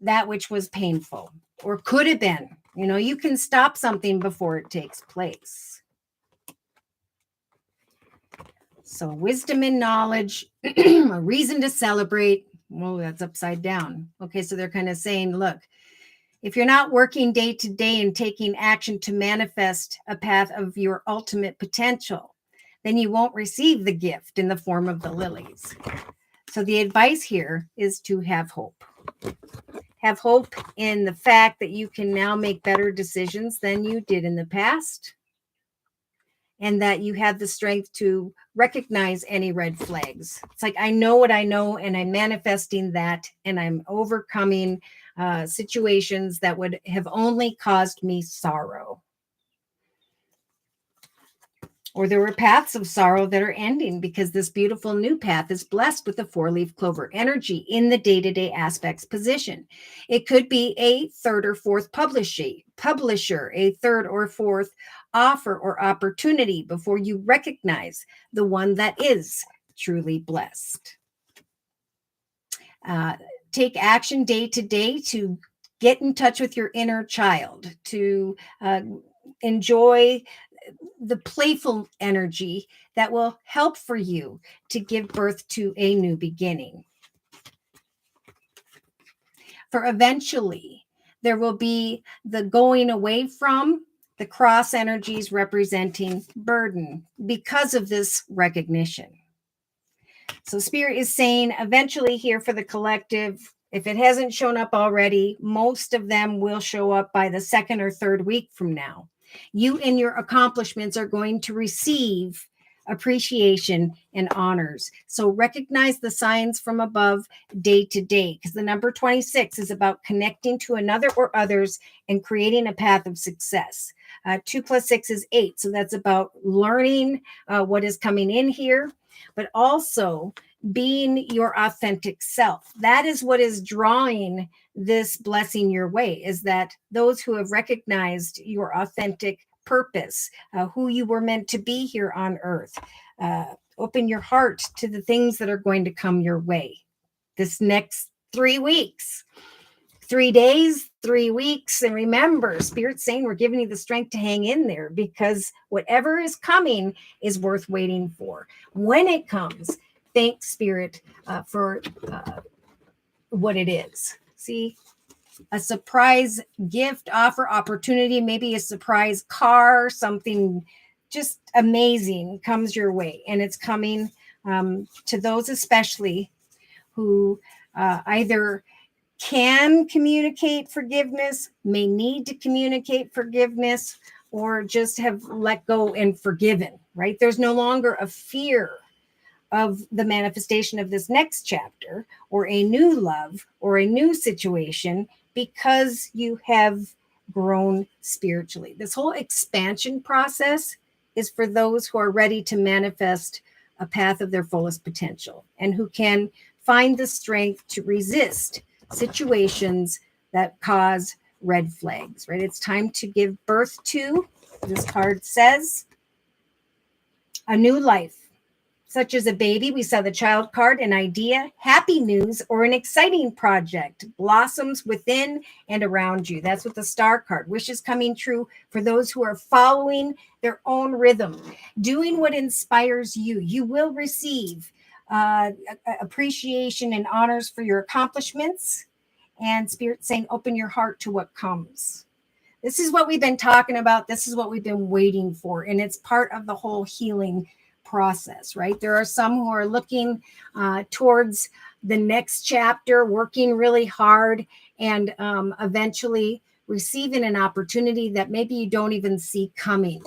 that which was painful or could have been. You can stop something before it takes place. So wisdom and knowledge, a reason to celebrate. Well, that's upside down. Okay, so they're kind of saying, look, if you're not working day to day and taking action to manifest a path of your ultimate potential, then you won't receive the gift in the form of the lilies. So the advice here is to have hope. Have hope in the fact that you can now make better decisions than you did in the past, and that you have the strength to recognize any red flags. It's like, I know what I know, and I'm manifesting that, and I'm overcoming situations that would have only caused me sorrow. Or there were paths of sorrow that are ending because this beautiful new path is blessed with the 4-leaf clover energy in the day-to-day aspects position. It could be a third or fourth publisher, a third or fourth offer or opportunity before you recognize the one that is truly blessed. Take action day to day to get in touch with your inner child, to enjoy the playful energy that will help for you to give birth to a new beginning. For eventually, there will be the going away from the cross energies representing burden because of this recognition. So Spirit is saying eventually here for the collective, if it hasn't shown up already, most of them will show up by the second or third week from now. You and your accomplishments are going to receive appreciation and honors. So recognize the signs from above day to day, because the number 26 is about connecting to another or others and creating a path of success. 2 plus 6 is 8. So that's about learning what is coming in here, but also being your authentic self. That is what is drawing this blessing your way, is that those who have recognized your authentic purpose, who you were meant to be here on earth. Open your heart to the things that are going to come your way this next 3 weeks. 3 days, 3 weeks. And remember, Spirit's saying we're giving you the strength to hang in there, because whatever is coming is worth waiting for. When it comes, thank Spirit for what it is. See, a surprise gift, offer, opportunity, maybe a surprise car, something just amazing comes your way. And it's coming to those especially who either can communicate forgiveness, may need to communicate forgiveness, or just have let go and forgiven, right? There's no longer a fear of the manifestation of this next chapter or a new love or a new situation, because you have grown spiritually. This whole expansion process is for those who are ready to manifest a path of their fullest potential and who can find the strength to resist situations that cause red flags, right? It's time to give birth to, this card says, a new life, such as a baby. We saw the child card, an idea, happy news, or an exciting project blossoms within and around you. That's what the star card, wishes coming true for those who are following their own rhythm, doing what inspires you. You will receive appreciation and honors for your accomplishments. And Spirit saying, open your heart to what comes. This is what we've been talking about. This is what we've been waiting for. And it's part of the whole healing process, right? There are some who are looking towards the next chapter, working really hard, and eventually receiving an opportunity that maybe you don't even see coming.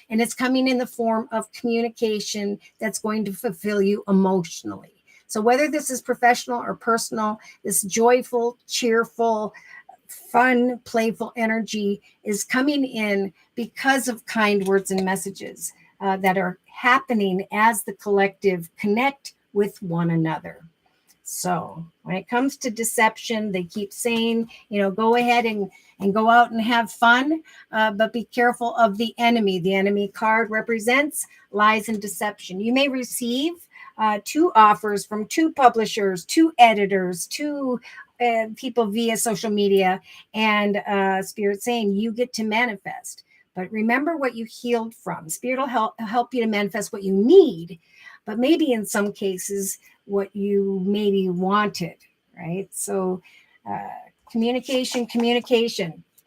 And it's coming in the form of communication that's going to fulfill you emotionally. So whether this is professional or personal, this joyful, cheerful, fun, playful energy is coming in because of kind words and messages that are happening as the collective connect with one another. So when it comes to deception, they keep saying, go ahead and go out and have fun, but be careful of the enemy. The enemy card represents lies and deception. You may receive 2 offers from 2 publishers, 2 editors, 2 people via social media, and Spirit saying you get to manifest. But remember what you healed from. Spirit will help you to manifest what you need, but maybe in some cases what you maybe wanted, right? So communication.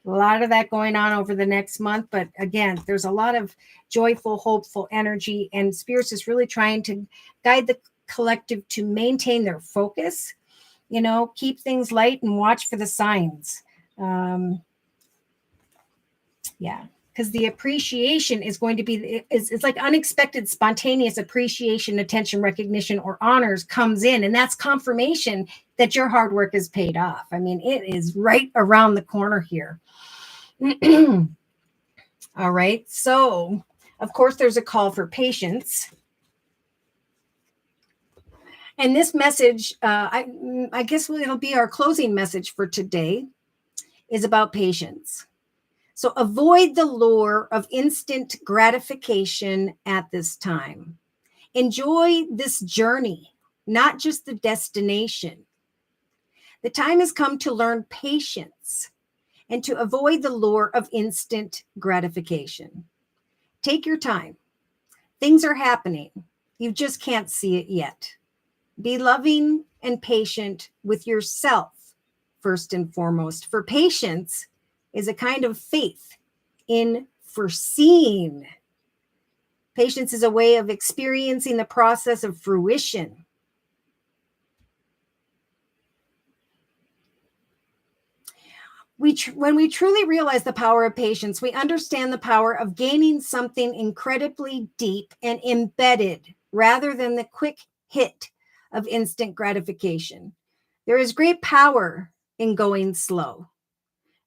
A lot of that going on over the next month. But again, there's a lot of joyful, hopeful energy, and Spirit is really trying to guide the collective to maintain their focus Keep things light and watch for the signs. Yeah, because the appreciation is going to be, it's like unexpected, spontaneous appreciation, attention, recognition, or honors comes in. And that's confirmation that your hard work is paid off. I mean, it is right around the corner here. All right. So, of course, there's a call for patience. And this message, I guess it'll be our closing message for today, is about patience. So avoid the lure of instant gratification at this time. Enjoy this journey, not just the destination. The time has come to learn patience and to avoid the lure of instant gratification. Take your time. Things are happening. You just can't see it yet. Be loving and patient with yourself, first and foremost. For patience is a kind of faith in foreseeing. Patience is a way of experiencing the process of fruition. When we truly realize the power of patience, we understand the power of gaining something incredibly deep and embedded rather than the quick hit of instant gratification. There is great power in going slow.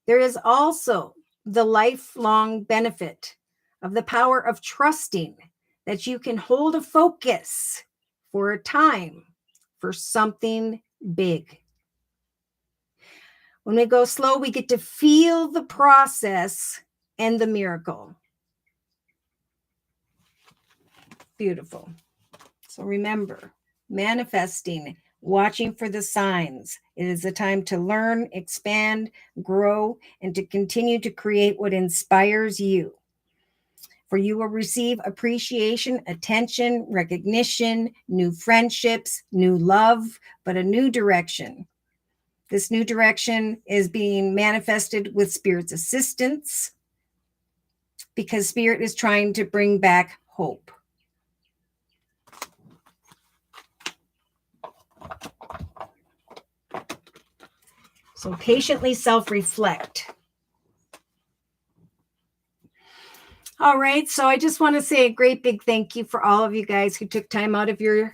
There is also the lifelong benefit of the power of trusting that you can hold a focus for a time for something big. When we go slow, we get to feel the process and the miracle. Beautiful. So remember, manifesting, watching for the signs. It is a time to learn, expand, grow, and to continue to create what inspires you. For you will receive appreciation, attention, recognition, new friendships, new love, but a new direction. This new direction is being manifested with Spirit's assistance because Spirit is trying to bring back hope. So patiently self-reflect. All right. So I just want to say a great big thank you for all of you guys who took time out of your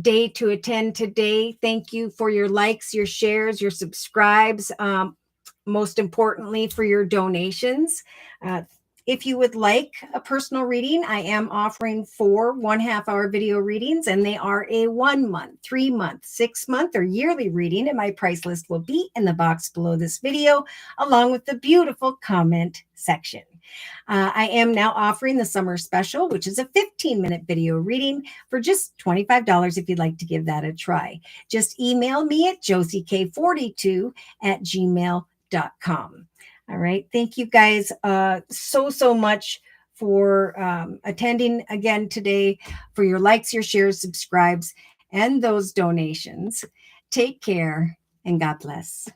day to attend today. Thank you for your likes, your shares, your subscribes. Most importantly, for your donations. If you would like a personal reading, I am offering 4 1/2-hour video readings, and they are a 1 month, 3 month, 6 month, or yearly reading. And my price list will be in the box below this video, along with the beautiful comment section. I am now offering the summer special, which is a 15-minute video reading for just $25 if you'd like to give that a try. Just email me at josiek42@gmail.com. All right. Thank you guys so much for attending again today, for your likes, your shares, subscribes, and those donations. Take care and God bless.